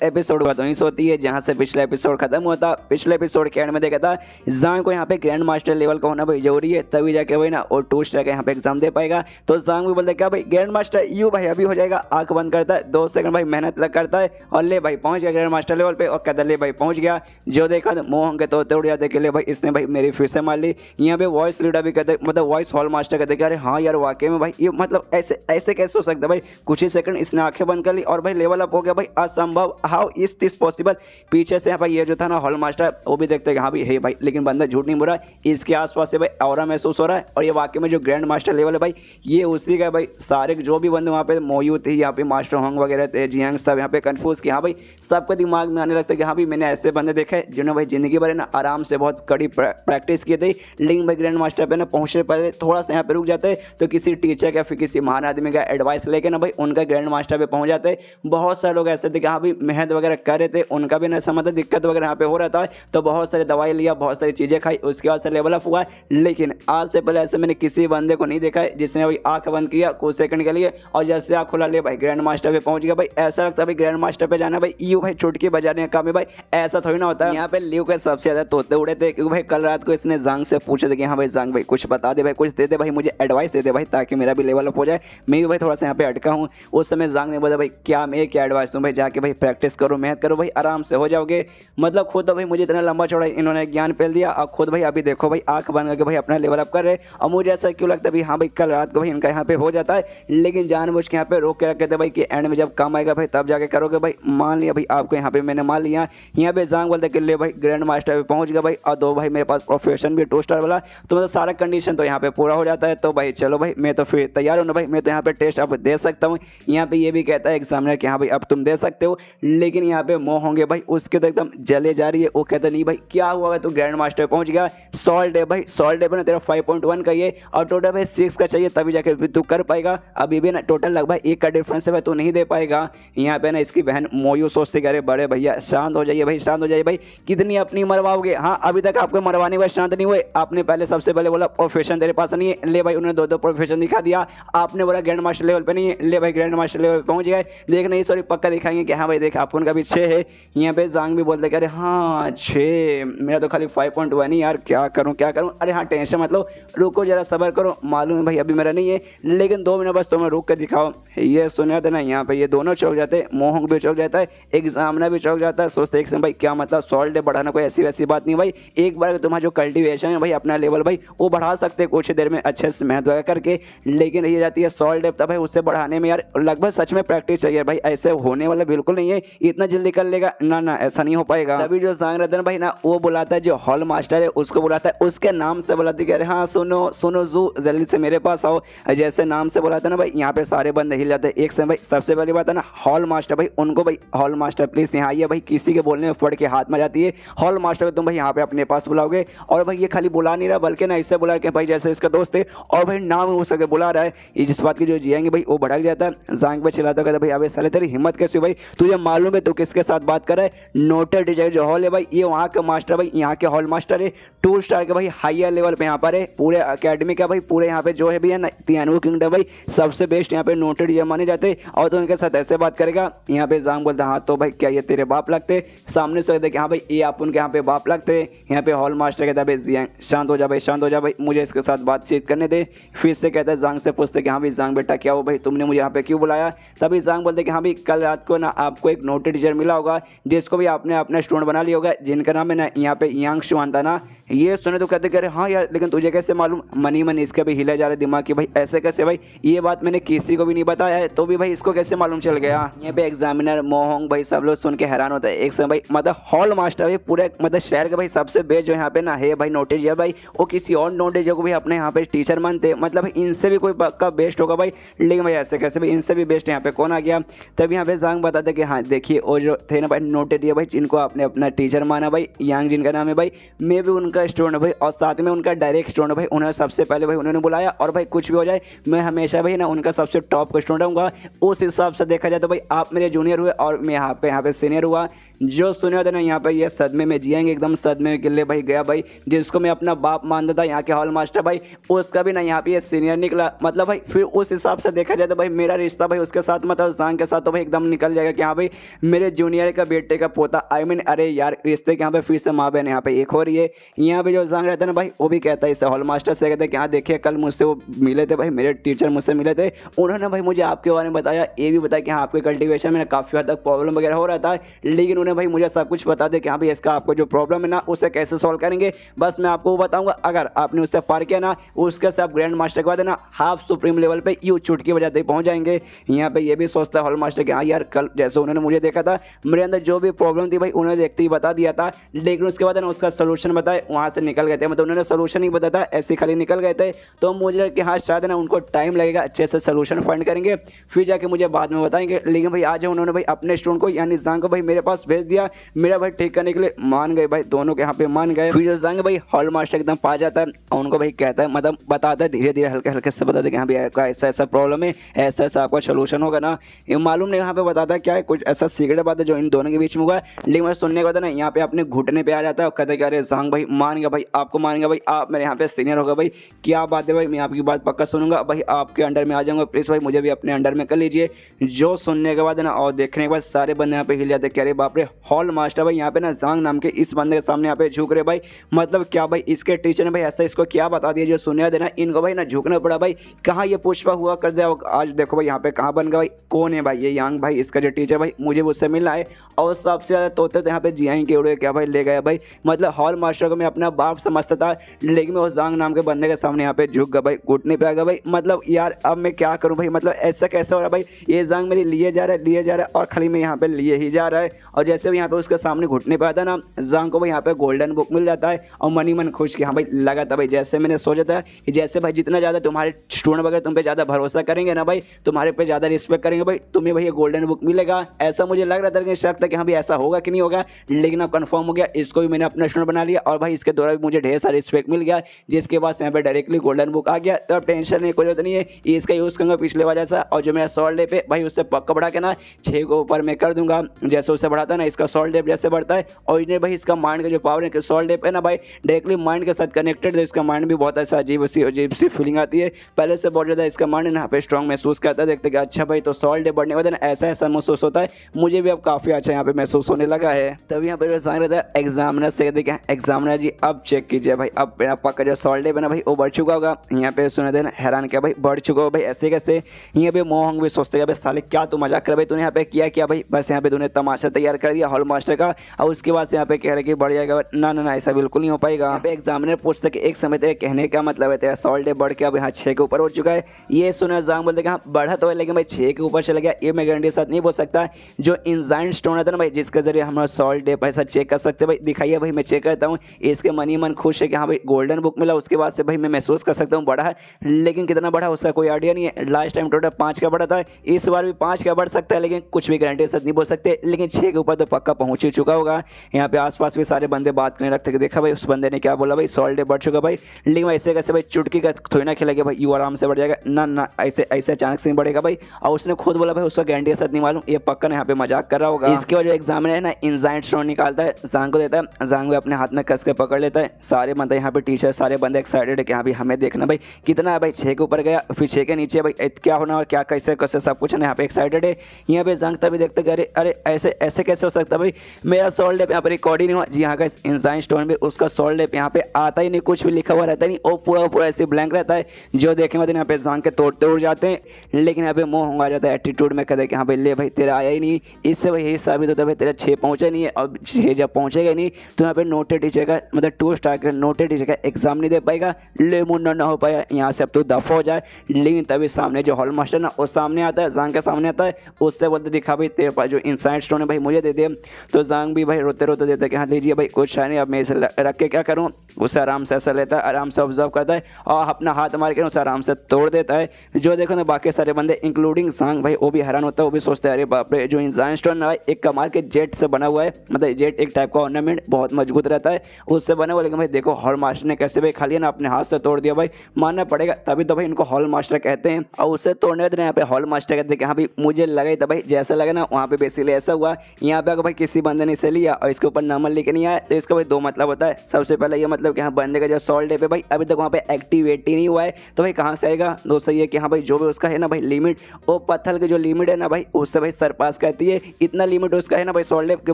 Episode वहीं से होती है जहां से पिछला एपिसोड खत्म हुआ था। पिछले एपिसोड के एंड में देखा था जांग को यहाँ पे ग्रैंड मास्टर लेवल का होना भाई जरूरी है, तभी जाके भाई ना और 2 स्टार का यहाँ पे एग्जाम दे पाएगा। तो जांग भी बोलता है क्या भाई ग्रैंड मास्टर यू भाई अभी हो जाएगा। आंख बंद करता है 2 सेकंड भाई मेहनत लग करता है और ले भाई पहुंच गया ग्रैंड मास्टर लेवल पे और कहता ले भाई पहुंच गया। जो देखा मोह के तोते उड़ जाते के लिए भाई इसने भाई मेरी फिर से मार ली। यहाँ पे वॉइस लीडर भी कहते मतलब वॉइस हॉल मास्टर कहते अरे हाँ यार वाकई में भाई ये मतलब ऐसे ऐसे कैसे हो सकता है भाई। कुछ ही सेकंड इसने आंखें बंद कर ली और भाई लेवल अप हो गया भाई। असंभव, हाउ इज दिस पॉसिबल। पीछे से भाई ये जो था ना हॉल मास्टर वो भी देखते हैं हाँ भाई है भाई, लेकिन बंदा झूठ नहीं बोल रहा है। इसके आसपास से भाई ऑरा महसूस हो रहा है और ये वाकई में जो ग्रैंड मास्टर लेवल है भाई ये उसी का भाई। सारे जो भी बंदे वहाँ पे मोयू थे, यहाँ पे मास्टर होंग वगैरह थे, जियांग सब यहाँ पे कंफ्यूज कि हाँ भाई सबके दिमाग में आने लगता है कि हाँ भाई मैंने ऐसे बंदे देखे जिन्होंने भाई जिंदगी भर ना आराम से बहुत कड़ी प्रैक्टिस की थी, लेकिन भाई ग्रैंड मास्टर पे ना पहुँचने पहले थोड़ा सा यहाँ पे रुक जाते हैं तो किसी टीचर या फिर किसी महान आदमी का एडवाइस लेके ना भाई उनका ग्रैंड मास्टर पे पहुँच जाते हैं। बहुत सारे लोग ऐसे थे कि हाँ भाई मेहनत वगैरह कर रहे थे, उनका भी ना समझ दिक्कत वगैरह यहाँ पे हो रहा था, तो बहुत सारी दवाई लिया, बहुत सारी चीज़ें खाई, उसके बाद से लेवल अप हुआ। लेकिन आज से पहले ऐसे मैंने किसी बंदे को नहीं देखा है जिसने भाई आंख बंद किया कुछ सेकंड के लिए और जैसे आंख खुला ले भाई ग्रैंड मास्टर पे पहुंच गया। भाई ऐसा लगता है भाई ग्रैंड मास्टर पे जाना भाई यू भाई चुटकी बजाने का काम है भाई, ऐसा थोड़ी ना होता है। यहाँ पे लियो के सबसे ज्यादा तोते उड़े थे क्योंकि भाई कल रात को इसने जांग से पूछे थे कि हाँ भाई जांग भाई कुछ बता दे भाई, कुछ दे दे भाई, मुझे एडवाइस दे दे भाई ताकि मेरा भी लेवल अप हो जाए, मैं भी भाई थोड़ा सा यहाँ पे अटका हूँ। उस समय जांग ने बोला भाई क्या मैं क्या एडवाइस दूँ भाई, जाके भाई प्रैक्टिस करो, मेहनत करो भाई, आराम से हो जाओगे। मतलब खुद तो भाई मुझे इतना लंबा चौड़ा इन्होंने ज्ञान फैल दिया और खुद भाई अभी देखो भाई आंख बंद करके भाई अपना लेवल अप कर रहे। और मुझे ऐसा क्यों लगता है भाई हाँ भाई कल रात को भाई इनका यहाँ पे हो जाता है, लेकिन जानबूझ के यहाँ पे रोक के रखे थे भाई कि एंड में जब काम आएगा भाई तब जाके करोगे भाई। मान लिया भाई आपको यहाँ पे मैंने मान लिया। यहाँ पे जांग बोलते कि ले भाई ग्रैंड मास्टर पे पहुंच गया भाई और 2 भाई मेरे पास प्रोफेशन भी 2 स्टार वाला, तो मतलब सारा कंडीशन तो यहाँ पे पूरा हो जाता है। तो भाई चलो भाई मैं तो फिर तैयार हूँ ना भाई, मैं तो यहाँ पे टेस्ट अब दे सकता हूँ। यहाँ पे ये भी कहता है एग्जामिनर कि हाँ भाई अब तुम दे सकते हो, लेकिन यहाँ पे मोह होंगे भाई उसके तो एकदम जले जा रही है। वो कहता नहीं भाई क्या हुआ तू ग्रैंड मास्टर पहुंच गया, सॉल्ट है भाई, सॉल्ट है ना तेरा 5.1 का ये और टोटल भाई 6 का चाहिए तभी जाके तू कर पाएगा। अभी भी ना टोटल लगभग 1 का डिफरेंस है भाई, तू नहीं दे पाएगा। यहाँ पे ना इसकी बहन मोयू सोचते कि अरे बड़े भैया शांत हो जाइए भाई, शांत हो जाइए भाई, कितनी अपनी मरवाओगे। हाँ अभी तक आपको मरवाने में शांत नहीं हुए, आपने पहले सबसे पहले बोला प्रोफेशन तेरे पास नहीं है, ले भाई उन्होंने 2 प्रोफेशन दिखा दिया। आपने बोला ग्रैंड मास्टर लेवल पे नहीं है, ले भाई ग्रैंड मास्टर लेवल पे पहुंच गए। देख नहीं सॉरी पक्का दिखाएंगे कि हाँ भाई देख आप उनका भी 6 है। यहाँ पे जांग भी बोलते कि अरे हाँ 6, मेरा तो खाली 5.1 ही यार, क्या करूँ क्या करूँ। अरे हाँ टेंशन मत लो, रुको जरा सब्र करो, मालूम है भाई अभी मेरा नहीं है, लेकिन 2 मिनट बस तुम्हें रुक के दिखाओ। ये सुना था ना यहाँ पे ये दोनों चौक जाते हैं, मोहंग भी चौक जाता है, एग्जामिनर भी चौक जाता है। सोचते एक समय भाई क्या मतलब सॉल्ट बढ़ाना कोई ऐसी वैसी बात नहीं भाई, एक बार तुम्हारा जो कल्टिवेशन है भाई अपना लेवल भाई वो बढ़ा सकते हैं कुछ देर में अच्छे से मेहनत वगैरह करके, लेकिन रही जाती है सॉल्ट डेप्थ भाई उससे बढ़ाने में यार लगभग सच में प्रैक्टिस चाहिए भाई, ऐसे होने वाला बिल्कुल नहीं है इतना जल्दी कर लेगा ना ना, ऐसा नहीं हो पाएगा। तभी जो जांग रतन भाई ना वो बुलाता है जो हॉल मास्टर है उसको बुलाता है, उसके नाम से बुलाती है अरे हाँ सुनो सुनो जू जल्दी से मेरे पास आओ। जैसे नाम से बुलाता है ना भाई यहाँ पे सारे बंदे हिल जाते हैं एक से भाई। सबसे पहली बात है ना हॉल मास्टर भाई उनको भाई हॉल मास्टर प्लीज यहाँ आइए भाई, किसी के बोलने में फट के हाथ में जाती है। हॉल मास्टर को तुम भाई यहाँ पे अपने पास बुलाओगे और भाई ये खाली बुला नहीं रहा बल्कि ना इससे बुला के भाई जैसे इसका दोस्त है और भाई नाम हो सके बुला रहा है। ये जिस बात की जो जिएंगे भाई वो भड़क जाता है। जांग पे चिल्लाता कहता भाई अबे साले तेरी हिम्मत कैसी भाई, तुझे मालूम है तू किसके साथ बात कर रहा है। नोटेड डिजाइन जो हॉल है भाई ये वहाँ का मास्टर भाई, यहाँ के हॉल मास्टर है 2 स्टार के भाई हायर लेवल पे यहाँ पर है, पूरे अकेडमी का भाई पूरे यहाँ पे जो है भी है ना तियानवो किंगडम भाई सबसे बेस्ट यहाँ पे नोटेड डिजाइन माने जाते हैं और तो उनके साथ ऐसे बात करेगा। यहाँ पे जांग बोलता हाँ तो भाई क्या ये तेरे बाप लगते, सामने से कहते हाँ भाई ये आप उनके यहाँ पे बाप लगते। यहाँ पे हॉल मास्टर कहता है भाई शांत हो जा भाई, शांत हो जा भाई, मुझे इसके साथ बातचीत करने दे। फिर से कहता है जांग से पूछते कि हाँ भाई जांग बेटा क्या हो भाई तुमने मुझे यहाँ पे क्यों बुलाया। तभी जांग बोलते कि हाँ भाई कल रात को ना आपको एक नोटेड टीचर मिला होगा जिसको भी आपने अपना स्टूडेंट बना लिया होगा, जिनका नाम है ना यहाँ पे यांग शुआन था ना। ये सुने तो कहते अरे हाँ यार लेकिन तुझे कैसे मालूम। मन इसका भी हिला जा रहा है दिमाग कि भाई ऐसे कैसे भाई, ये बात मैंने किसी को भी नहीं बताया है तो भी भाई इसको कैसे मालूम चल गया। यहाँ पे एग्जामिनर मोहोंग भाई सब लोग सुन के हैरान होता है। एक समय भाई मतलब हॉल मास्टर भाई पूरे मतलब शहर के भाई सबसे बेस्ट जो यहाँ पे ना है भाई नोटेज है भाई, वो किसी और नोटेज को भी अपने यहाँ पे टीचर मानते मतलब इनसे भी कोई पक्का बेस्ट होगा भाई, लेकिन भाई ऐसे कैसे भाई इनसे भी बेस्ट यहाँ पे कौन आ गया। तब यहाँ पे जांग बताते कि हाँ देखिए वो जो थे ना भाई नोटेज भाई जिनको आपने अपना टीचर माना भाई, यांग जिनका नाम है भाई, मैं भी उनका का स्टूडेंट भाई और साथ में उनका डायरेक्ट स्टूडेंट भाई, उन्हें सबसे पहले भाई उन्होंने बुलाया और भाई कुछ भी हो जाए मैं हमेशा भाई ना उनका सबसे टॉप का स्टूडेंट रहूँगा। उस हिसाब से देखा जाए तो भाई आप मेरे जूनियर हुए और मैं आपके यहाँ पे सीनियर हुआ। जो सुने होते ना यहाँ पे ये सदमे में जिएंगे, एकदम सदमे में गिल्ले भाई गया भाई, जिसको मैं अपना बाप मानता था यहाँ के हॉल मास्टर भाई, उसका भी ना यहाँ पे ये सीनियर निकला। मतलब भाई फिर उस हिसाब से देखा जाए तो भाई मेरा रिश्ता भाई उसके साथ मतलब सांग के साथ तो भाई एकदम निकल जाएगा कि हाँ भाई मेरे जूनियर का बेटे का पोता। आई मीन अरे यार रिश्ते के यहाँ पे फिर से माँ बहन यहाँ पे एक हो रही है। यहाँ पे जो सांग रहता है ना भाई वो भी कहता है इसे हॉल मास्टर से, कहते हैं कि हाँ देखिए कल मुझसे वो मिले थे भाई, मेरे टीचर मुझसे मिले थे, उन्होंने भाई मुझे आपके बारे में बताया, ये भी बताया कि हाँ आपके कल्टिवेशन में काफ़ी हद तक प्रॉब्लम वगैरह हो रहा था, लेकिन उन्हें भाई मुझे सब कुछ बता दे कि हाँ भाई इसका आपको जो प्रॉब्लम है ना उसे कैसे सॉल्व करेंगे। बस मैं आपको बताऊंगा, अगर आपने उससे पार किया ना उसके से आप ग्रैंड मास्टर के बाद है ना हाफ सुप्रीम लेवल पे यूँ चुटकी बजाते ही पहुंच जाएंगे। यहाँ पे ये भी सोचता है हॉल मास्टर कि हाँ यार कल जैसे उन्होंने मुझे देखा था मेरे अंदर जो भी प्रॉब्लम थी भाई उन्होंने देखते ही बता दिया था, लेकिन उसके बाद ना उसका सोल्यूशन बताए वहाँ से निकल गए थे, मतलब उन्होंने सोल्यूशन नहीं बताया था ऐसे खाली निकल गए थे। तो मुझे कि हाँ शायद ना उनको टाइम लगेगा, अच्छे से सोल्यूशन फाइंड करेंगे फिर जाके मुझे बाद में बताएंगे। लेकिन भाई आज उन्होंने भाई अपने स्टूडेंट को यानी जांग को भाई मेरे पास भेज दिया, मेरा भाई ठीक करने के लिए मान गए भाई, दोनों के यहाँ पे मान गए। फिर जांग भाई हॉल मास्टर एकदम पा जाता है और उनको भाई कहता है मतलब बताता है धीरे धीरे हल्के हल्के से बताते कि हाँ भाई ऐसा ऐसा प्रॉब्लम है, ऐसा ऐसा आपका सोल्यूशन होगा ना, ये मालूम नहीं यहाँ पे बताता है क्या है, कुछ ऐसा सीक्रेट बात है जो इन दोनों के बीच में हुआ। लेकिन मैं सुनने के बाद ना यहाँ पे अपने घुटने पे आ जाता है और कहता है कि अरे जांग भाई मान गया भाई, आपको मान गया भाई, आप मेरे यहाँ पे सीनियर होगा भाई, क्या बात है भाई, मैं आपकी बात पक्का सुनूंगा भाई, आपके अंडर में आ जाऊंगा, प्लीज़ भाई मुझे भी अपने अंडर में कर लीजिए। जो सुनने के बाद ना और देखने के बाद सारे बंदे यहाँ पे हिल जाते, कह रहे बाप रे हॉल मास्टर भाई यहाँ पे ना जांग नाम के इस बंदे के सामने यहाँ पे झुक रहे भाई, मतलब क्या भाई इसके टीचर ने भाई ऐसा इसको क्या बता दिया जो सुनने देना इनको भाई ना झुकना पड़ा भाई, कहाँ ये पुष्पा हुआ कर दिया, आज देखो भाई यहाँ पे कहाँ बन गया भाई, कौन है भाई ये यांग भाई, इसका जो टीचर भाई मुझे उससे मिलना है। और सबसे ज़्यादा तोते तो यहाँ पे जियाई के उड़े क्या भाई ले गया भाई, मतलब हॉल मास्टर को मैं अपना बाप समझता था, लेकिन मैं उस जांग नाम के बंदे के सामने यहाँ पे झुक गया भाई, घुटने पे आ गया भाई, मतलब यार अब मैं क्या करूँ भाई, मतलब ऐसा कैसे हो रहा है भाई, ये जांग मेरी लिए जा रहा है और खाली मैं यहाँ पे लिए ही जा रहा है। और जैसे भी यहाँ पे उसके सामने घुटने पे आता ना जांग को भाई यहाँ पे गोल्डन बुक मिल जाता है और मनी मन खुश कि हाँ भाई लगा था भाई, जैसे मैंने सोचा था कि जैसे भाई जितना ज़्यादा तुम्हारे स्टूडेंट वगैरह तुम पे ज़्यादा भरोसा करेंगे ना भाई, तुम्हारे पे ज़्यादा रिस्पेक्ट करेंगे भाई, तुम्हें भाई ये गोल्डन बुक मिलेगा, ऐसा मुझे लग रहा था, लेकिन शक था कि हाँ भाई ऐसा होगा कि नहीं होगा, लेकिन अब कंफर्म हो गया, इसको भी मैंने अपना स्टूडेंट बना लिया और भाई इसके द्वारा भी मुझे ढेर सारा रिस्पेक्ट मिल गया, जिसके बाद यहाँ पे डायरेक्टली गोल्डन बुक आ गया। तो अब टेंशन नहीं कोई जरूरत नहीं है, इसका यूज़ करूँगा पिछले बार जैसा, और जो मेरा सॉल्ट डे पे भाई उससे पक्का बढ़ा के ना 6 के ऊपर मैं कर दूंगा, जैसे उससे बढ़ाता है ना इसका सॉल्ट डे जैसे बढ़ता है। और इन्हें भाई इसका माइंड का जो पावर है सॉल्ट डे पे ना भाई डायरेक्टली माइंड के साथ कनेक्टेड है, इसका माइंड भी बहुत ऐसा अजीब सी फीलिंग आती है, पहले से बहुत ज़्यादा इसका माइंड यहाँ पे स्ट्रॉन्ग महसूस करता है, देखते कि अच्छा भाई तो सॉल्ट डे बढ़ने के बाद ऐसा ऐसा महसूस होता है, मुझे भी अब काफ़ी अच्छा यहाँ पे महसूस होने लगा है। तब यहाँ पे जो सांग रहता है एग्जामिनर से कहते हैं एग्जामिनर जी अब चेक कीजिए भाई, अब मेरा पक्का जो सॉल्ट डे पे ना भाई वो बढ़ चुका होगा। यहाँ पे सुने थे ना हैरान क्या भाई बढ़ चुका हो भाई ऐसे कैसे, यहाँ पे मोहंग भी सोचते हैं भाई साले क्या तू मजाक कर भाई, तूने यहाँ पे किया भाई, बस यहाँ पे तूने तमाशा तैयार कर दिया हॉल मास्टर का और उसके बाद से यहाँ पे कह रहे कि बढ़ जाएगा, ना ना ना ऐसा बिल्कुल नहीं हो पाएगा। यहाँ पे एग्जामिनर पूछते कि एक समय तेरे कहने का मतलब है तेरा सॉल्ट डे बढ़ के अब यहाँ 6 के ऊपर हो चुका है, ये सुना जांग बोलते कि हाँ बढ़ा तो है लेकिन भाई 6 के ऊपर चला गया, ये मैं गारंटी के साथ नहीं बोल सकता। जो इंजाइन स्टोन है ना भाई जिसके जरिए हम सॉल्ट डे पैसा चेक कर सकते हैं भाई, दिखाइए भाई मैं चेक करता हूँ, इसके मनी मन खुश है कि हाँ भाई गोल्डन बुक मिला, उसके बाद से भाई मैं महसूस कर सकता हूँ बढ़ा है, लेकिन कितना बढ़ा उसका कोई आइडिया नहीं है। लास्ट टाइम टोटल 5 का बढ़ा था, इस बार भी 5 का बढ़ सकता है, लेकिन कुछ भी गारंटी के साथ नहीं बोल सकते, लेकिन 6 के ऊपर तो पक्का पहुंच ही चुका होगा। यहाँ पे आसपास भी सारे बंदे बात करने लगते कि देखा भाई उस बंदे ने क्या बोला भाई सॉल्ट डे बढ़ चुका भाई, लेकिन ऐसे कैसे भाई चुटकी का थोड़ी ना खेलेगा भाई, यू आराम से बढ़ जाएगा, ना ना ऐसे ऐसे अचानक से नहीं बढ़ेगा भाई, और उसने खुद बोला भाई उसका गारंटी के साथ नहीं मालूम, ये पक्का यहाँ पे मजाक कर रहा होगा। इसके वजह एग्जामिनर है ना इंजाइन स्टोन निकालता है जांग को देता है, जांग भी अपने हाथ में कस के पकड़ लेता है, सारे बंदे यहाँ पे टीचर सारे बंदे एक्साइटेड है कि हाँ भाई हमें देखना भाई कितना है भाई 6 के ऊपर गया फिर 6 के नीचे भाई क्या होना और क्या कैसे कैसे सब कुछ है यहाँ पे एक्साइटेड है। यहाँ पे जांग तभी देखते कि अरे अरे ऐसे ऐसे कैसे हो सकता भाई, मेरा सॉल्ट डे यहाँ पर रिकॉर्ड ही नहीं हुआ जी, यहाँ का इंजाइन स्टोन भी उसका सॉल्ट डे यहाँ पे आता ही नहीं, कुछ भी लिखा हुआ रहता नहीं, और पूरा पूरा ऐसे ब्लैंक रहता है, जो देखे मतलब यहाँ पे जांग के तोड़ते उड़ जाते हैं, लेकिन यहाँ पे मोह आ जाता है एटीट्यूड में, कहते कि हाँ भाई ले भाई तेरा आया ही नहीं, इससे भाई यही साबित होता है भाई तेरा 6 पहुँचा नहीं है, और 6 जब पहुँचेगा नहीं तो यहाँ पे नोटेड टीचर का मतलब 2 स्टार का नोटेड टीचर का एग्जाम नहीं दे पाएगा, ले मुन्ना ना हो पाया, यहाँ से अब तो दफा हो जाए। लेकिन तभी सामने जो हॉल मास्टर ना वो सामने आता है, जांग के सामने आता है, उससे बोलते दिखा भाई तेरे पास जो इंसाइड स्टोन है भाई मुझे दे दे, तो जांग भी भाई रोते रोते देते कि हाँ लीजिए भाई कुछ है नहीं, अब मैं इसे रख के क्या करूँ, उसे आराम से ऐसा लेता है, आराम से ऑब्जर्व करता है और अपना हाथ मार के उसे आराम से तोड़ देता है। जो देखो ना बाकी सारे बंदे इंक्लूडिंग जांग भाई वो भी हैरान होता है, वो भी सोचते हैं अरे बाप रे जो इंसान स्टोन है एक कमाल के जेट से बना हुआ है, मतलब जेट एक टाइप का ऑर्नामेंट बहुत मजबूत रहता है, उससे बने हुए, लेकिन भाई देखो हॉल मास्टर ने कैसे भाई खाली ना अपने हाथ से तोड़ दिया भाई, मानना पड़ेगा, तभी तो भाई इनको हॉल मास्टर कहते हैं। और उससे तोड़ने देना यहाँ पे हॉल मास्टर कहते हैं कि हाँ भाई मुझे लगा ही था भाई, जैसा लगा ना वहाँ पे बेसिकली ऐसा हुआ। यहाँ पे अगर भाई किसी बंदे ने इसे लिया और इसके ऊपर नंबर लेके नहीं आया तो इसका भाई दो मतलब होता है। सबसे पहले ये मतलब कि हाँ बंदे का जो सॉल्ट डे पे भाई अभी तक वहाँ पे एक्टिवेट ही नहीं हुआ है, तो भाई कहाँ से आएगा। दोस्तों ये कि हाँ भाई जो भी उसका है ना भाई लिमिट, वो पत्थर की जो लिमिट है ना भाई उससे भाई सरपास करती है, इतना लिमिट उसका है ना भाई सॉल्ट डे के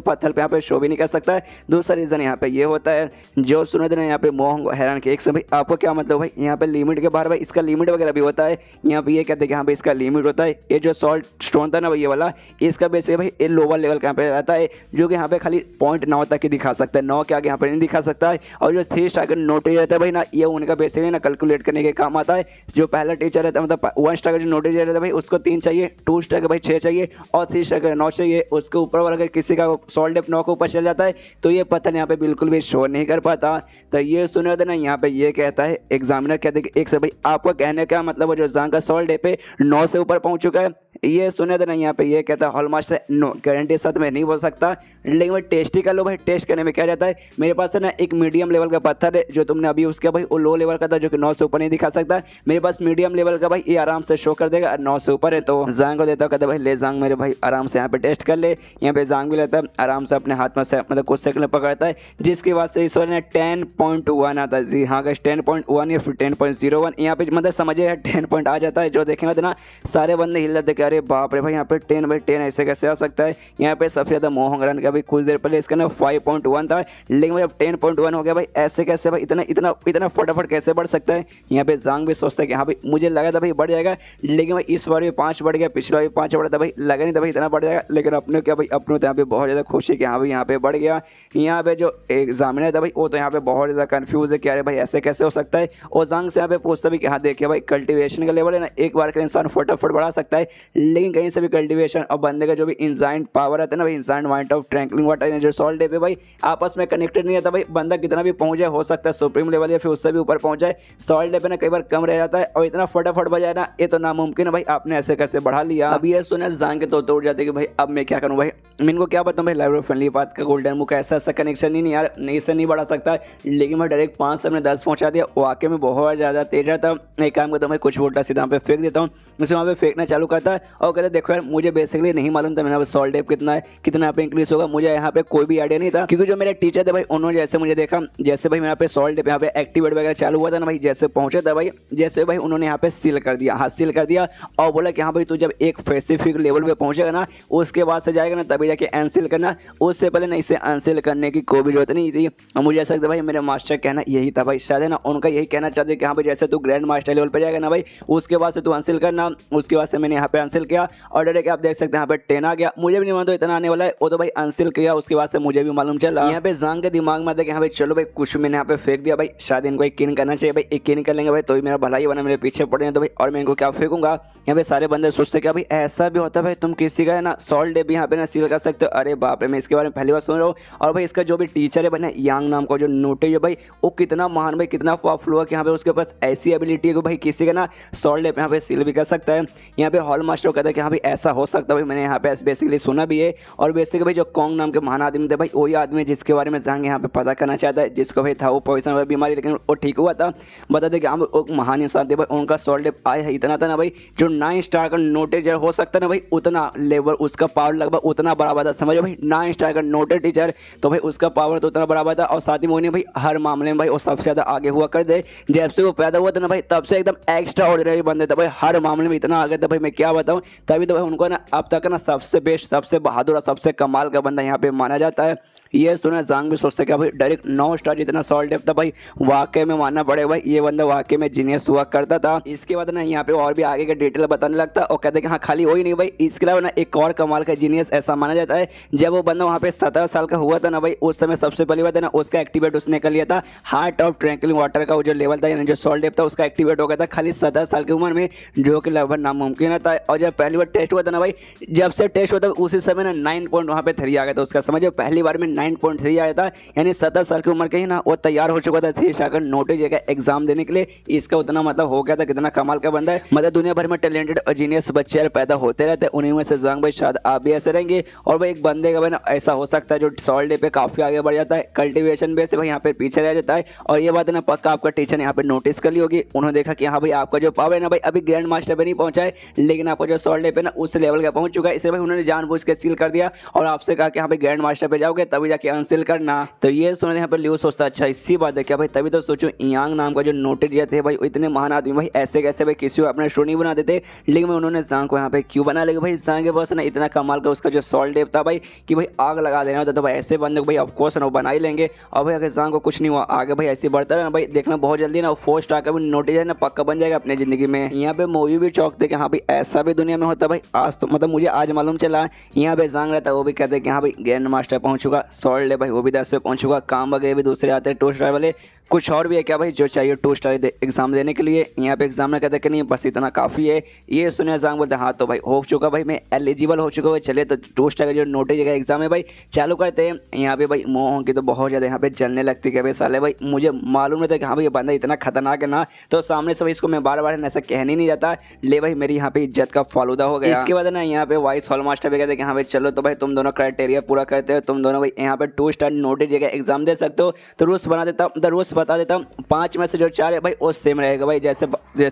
पत्थर पे यहाँ पे शो भी नहीं कर सकता है। दूसरा रीजन यहाँ पे ये होता है, जो सुने देना यहाँ पे मोह हैरान के एक से भाई आपको क्या मतलब भाई, यहाँ पे लिमिट के बाहर भाई इसका लिमिट वगैरह भी होता है। यहाँ पे ये कहते हैं कि हाँ भाई इसका लिमिट होता है। ये जो सॉल्ट स्टोन था ना भाई ये वाला, इसका बेसिक भाई ये लोअर लेवल का यहाँ पे रहता है, जो कि यहाँ पे खाली 0.9 तक ही दिखा सकता है, 9 के आगे यहाँ पे नहीं दिखा सकता है। और जो 3 स्टार का नोटिस रहता है भाई ना, ये उनका बेसिकली ना कैलकुलेट करने के काम आता है। जो पहला टीचर रहता है मतलब 1 स्टार का जो नोटिस रहता है भाई उसको 3 चाहिए, 2 स्टार का भाई 6 चाहिए और 3 स्टार का 9 चाहिए। उसके ऊपर वाला अगर किसी का सॉल्ट डेप 9 के ऊपर चल जाता है तो ये पत्थर यहाँ पे बिल्कुल भी शो नहीं कर पाता। तो ये सुने देना यहाँ पे ये कहता है एग्जामिनर कहते हैं कि एक से भाई आपको कहने का मतलब वो जो जांग का सॉल्ट डे पे 9 से ऊपर पहुंच चुका है, ये सुने देना यहाँ पे ये कहता है हॉल मास्टर नो गारंटी साथ में नहीं बोल सकता, लेकिन भाई टेस्ट ही कर लो भाई। टेस्ट करने में क्या रहता है, मेरे पास है ना एक मीडियम लेवल का पत्थर है जो तुमने अभी उसका भाई वो लो लेवल का था जो कि 9 से ऊपर नहीं दिखा सकता, मेरे पास मीडियम लेवल का भाई ये आराम से शो कर देगा 9 से ऊपर है। तो जांग को देता हूँ, कहता भाई ले जांग मेरे भाई आराम से यहाँ पे टेस्ट कर ले। यहाँ पे जांग भी लेता है आराम से अपने हाथ में से मतलब कुछ सेकंड पकड़ता है, जिसके बाद से इस वाले 10.1 आता है। जी हाँ 10.1 या फिर 10.01 यहाँ पे मतलब समझिए 10 पॉइंट आ जाता है। जो देखेंगे तो ना सारे बंदे हिल जाते कि अरे बाप रे भाई यहाँ पे 10 बाई 10 ऐसे कैसे आ सकता है। यहाँ पे सबसे ज़्यादा मोहन रन का भाई कुछ देर पहले इसका ना 5.1 था, लेकिन भाई अब 10.1 हो गया भाई, ऐसे कैसे भाई इतना इतना इतना फटाफट कैसे बढ़ सकता है। यहाँ पे जांग भी सोचता है कि हाँ भाई मुझे लगा था भाई बढ़ जाएगा, लेकिन भाई इस बार भी 5 बढ़ गया, पिछला भी 5 बढ़ा था भाई, लगा नहीं था भाई इतना बढ़ जाएगा। लेकिन अपने क्या भाई अपनों तो यहाँ पे बहुत ज़्यादा खुशी कि हाँ भाई यहाँ पे बढ़ गया। यहाँ पे जो एग्जामिनर था भाई वो तो यहाँ पे बहुत ज़्यादा कन्फ्यूज है कि अरे भाई ऐसे कैसे हो सकता है। और जांग से यहाँ पे पूछता भी कि हाँ देखिए भाई कल्टिवेशन का लेवल है ना एक बार का इंसान फटाफट बढ़ा सकता है, लेकिन कहीं से भी कल्टिवेशन और बंदे का जो भी इंजाइंट पावर आता है ना भाई, इंजाइंट वाइंट ऑफ ट्रैंकलिंग वाटर जो सॉल्ट डे पे भाई आपस में कनेक्टेड नहीं रहता भाई। बंदा कितना भी पहुंच जाए, हो सकता है सुप्रीम लेवल या फिर उससे भी ऊपर पहुंच जाए, सॉल्ट डे पे ना कई बार कम रह जाता है और इतना फटाफट बजाए ना ये तो नामुमकिन है भाई। आपने ऐसे कैसे बढ़ा लिया। अब ये सुने जान के तो तोड़ जाते कि भाई अब मैं क्या करूँ भाई, मैं इनको क्या बताऊँ भाई लाइब्रेरी फ्रेंडली बात का गोल्डन मुख ऐसा ऐसा कनेक्शन ही नहीं यार, नहीं से नहीं बढ़ा सकता। लेकिन मैं डायरेक्ट 5 से मैंने 10 पहुंचा दिया, वाकई में बहुत ज़्यादा तेज था। एक काम करता हूँ मैं कुछ वोल्टा सीधा वहाँ पे फेंक देता हूँ, उसे वहाँ पे फेंकना चालू करता है और कहते देखो यार मुझे बेसिकली नहीं मालूम था मैंने सॉल्ट डेप कितना है, कितना यहाँ पे इंक्रीज होगा, मुझे यहाँ पे कोई भी आइडिया नहीं था। क्योंकि जो मेरे टीचर थे भाई उन्होंने जैसे मुझे देखा, जैसे भाई यहाँ पे सॉल्ट डेप यहाँ पे एक्टिवेट वगैरह चालू हुआ था ना भाई, जैसे पहुंचा था भाई जैसे भाई उन्होंने यहाँ पे सील कर दिया, हाँ सील कर दिया और बोला कि हाँ भाई तू जब एक स्पेसिफिक लेवल पे पहुंचेगा ना उसके बाद से जाएगा ना तभी जाके अनसील करना, उससे पहले ना इसे अनसील करने की कोई भी जरूरत नहीं थी। और मुझे ऐसा लगता भाई मेरे मास्टर कहना यही था भाई, शायद है ना उनका यही कहना चाहते कि हाँ भाई जैसे तू ग्रैंड मास्टर लेवल पे जाएगा ना भाई उसके बाद से तू अनसील करना। उसके बाद से मैंने यहाँ पे अनसील किया और डायरेक्ट आप देख सकते हैं यहाँ पे 10 आ गया। मुझे भी नहीं मालूम तो इतना आने वाला है, वो तो भाई अनसील किया उसके बाद से मुझे भी मालूम चला। यहाँ पे जांग के दिमाग में था कि हाँ भाई चलो भाई कुछ मैंने यहाँ पे फेंक दिया भाई, शायद इनको एक किन करना चाहिए भाई, एक किन कर लेंगे भाई तो मेरा भलाई बना, मेरे पीछे पड़े हैं तो भाई और मैं इनको क्या फेंकूंगा। यहाँ पे सारे बंदे सोचते क्या भाई ऐसा भी होता है भाई, तुम किसी का है ना सॉल्ट डे भी यहाँ पे ना सील कर सकते हो। अरे बाप रे मैं इसके बारे में पहली बार सुन रहा हूँ। और भाई इसका जो भी टीचर है भाई ना यांग नाम का जो नोटे है भाई वो कितना महान भाई, कितना पावरफुल हुआ कि यहाँ पे उसके पास ऐसी एबिलिटी है कि भाई किसी का ना सॉल्ट डे यहाँ पे सील भी कर सकता है। यहाँ पे हॉल मास्टर कहता है कि हाँ भाई ऐसा हो सकता है भाई, मैंने यहाँ पे बेसिकली सुना भी है। और बेसिकली भाई जो कॉन्ग नाम के महान आदमी थे भाई वही आदमी जिसके बारे में जांग यहाँ पे पता करना चाहता है, जिसको भाई था वो पॉइजन बीमारी लेकिन वो ठीक हुआ था। बता दें कि हम महान इंसान थे भाई, उनका सॉल्ट डे आया है इतना था ना भाई, जो 9 स्टार का नोटेज हो सकता है ना भाई उतना लेवल उसका पावर लगभग उतना बराबर था। समझो भाई 9 स्टार का नोटेड टीचर तो भाई उसका पावर तो उतना बराबर था। और साथ ही में भाई हर मामले में भाई वो सबसे ज़्यादा आगे हुआ कर दे, जब से वो पैदा हुआ था ना भाई तब से एकदम एक्स्ट्रा ऑर्डिनरी बंदे थे भाई, हर मामले में इतना आगे था भाई मैं क्या बताऊँ। तभी तो भाई उनको ना अब तक ना सबसे बेस्ट, सबसे बहादुर और सबसे कमाल का बंदा यहाँ पे माना जाता है। ये सुना जांग भी सोचते क्या भाई डायरेक्ट 9 स्टार जितना सॉल्ट डेप था भाई, वाकई में मानना पड़ेगा भाई ये बंदा वाकई में जीनियस हुआ करता था। इसके बाद ना यहाँ पे और भी आगे का डिटेल बताने लगता और कहते हैं कि हाँ खाली वही नहीं भाई, इसके अलावा ना एक और कमाल का जीनियस ऐसा माना जाता है। जब वो बंदा वहाँ पे 17 साल का हुआ था ना भाई उस समय सबसे पहली बात है ना उसका एक्टिवेट उसने कर लिया था, हार्ट ऑफ ट्रैंकलिंग वाटर का वो जो लेवल था यानी जो सॉल्ट डेप था उसका एक्टिवेट हो गया था खाली 17 साल की उम्र में, जो कि लगभग नामुमकिन था। और जब पहली बार टेस्ट हुआ था ना भाई, जब से टेस्ट हुआ था उसी समय ना 9 पॉइंट वहाँ पे 3 आ गया था उसका, समझो पहली बार में 9.3 आया था, यानी 17 साल की उम्र के ही ना वो तैयार हो चुका था 3 स्टार का नोटिस का एग्जाम देने के लिए। इसका उतना मतलब हो गया था, कितना कमाल का बंदा है। मतलब दुनिया भर में टैलेंटेड और जीनियस बच्चे यार पैदा होते रहते हैं, उन्हीं में से ज़ांग भाई शायद आप भी ऐसे रहेंगे। और भाई एक बंदे का भाई ना ऐसा हो सकता है जो सॉल्ट डे पे काफ़ी आगे बढ़ जाता है, कल्टिवेशन बेस से भाई यहाँ पे पीछे रह जाता है। और ये बात है ना पक्का आपका टीचर ने यहाँ पे नोटिस कर ली होगी, उन्होंने देखा कि हाँ भाई आपका जो पावर है ना भाई अभी ग्रैंड मास्टर पे नहीं पहुंचा है, लेकिन आपका जो सॉल्ट डे पे ना उस लेवल का पहुंच चुका है, इसलिए भाई उन्होंने जानबूझ के सील कर दिया और आपसे कहा कि हाँ भाई ग्रैंड मास्टर पे जाओगे तभी जाके अनसील करना। तो ये सुनने यहाँ पे लियो सोचता अच्छा इसी बात है क्या भाई, तभी तो सोचो यांग नाम का जो नोटिस दिए थे भाई इतने महान आदमी भाई ऐसे कैसे भाई किसी को अपने शो नहीं बना देते, लेकिन उन्होंने ज़ांग को यहाँ पे क्यों बना, लेकिन भाई ज़ांग के पास ना इतना कमाल का उसका जो सॉल्ट डे था भाई कि भाई आग लगा देना होता, तो भाई ऐसे बंदे को भाई ऑफकोर्स ना बना ही लेंगे। और भाई अगर ज़ांग को कुछ नहीं हुआ आगे भाई ऐसे बढ़ता है ना भाई, देखना बहुत जल्दी ना 4 स्टार का भी नोटिस है ना पक्का बन जाएगा अपनी ज़िंदगी में। यहाँ पे मूवी भी चौंकते कि हाँ भाई ऐसा भी दुनिया में होता भाई, आज तो मतलब मुझे आज मालूम चला। यहाँ पे ज़ांग रहता वो भी कहते हैं कि हाँ भाई ग्रैंड मास्टर पहुँच चुका, सॉल्ट डे भाई वो भी 10 पे पहुँच चुका, काम वगैरह भी दूसरे आते हैं 2 स्टार वाले। कुछ और भी है क्या भाई जो चाहिए 2 स्टार एग्जाम देने के लिए? यहाँ पे एग्जाम में कहते हैं कि नहीं बस इतना काफ़ी है। ये सुने ज़ांग बोलते हाँ तो भाई हो चुका भाई, मैं एलिजिबल हो चुका भाई, चलिए तो 2 स्टार का जो नोटिस का एग्जाम है भाई चालू करते हैं। यहाँ पे भाई मोह की तो बहुत ज़्यादा यहाँ पे जलने लगती है भाई साले, भाई मुझे मालूम नहीं था कि हाँ भाई ये बंदा इतना खतरनाक है ना, तो सामने से भाई इसको मैं बार बार ऐसा कहने नहीं जाता, ले भाई मेरी यहाँ पे इज्जत का फालूदा हो गया। इसके बाद ना यहाँ पे वाइस हॉल मास्टर भी कहते हैं कि हाँ भाई चलो तो भाई तुम दोनों क्राइटेरिया पूरा करते हो, तुम दोनों भाई यहाँ पे 2 स्टार नोटिस का एग्जाम दे सकते हो। तो रूल्स बना देता हूँ, रूल्स बता देता हूँ, 5 में से जो 4 है भाई वो सेम रहेगा भाई, जैसे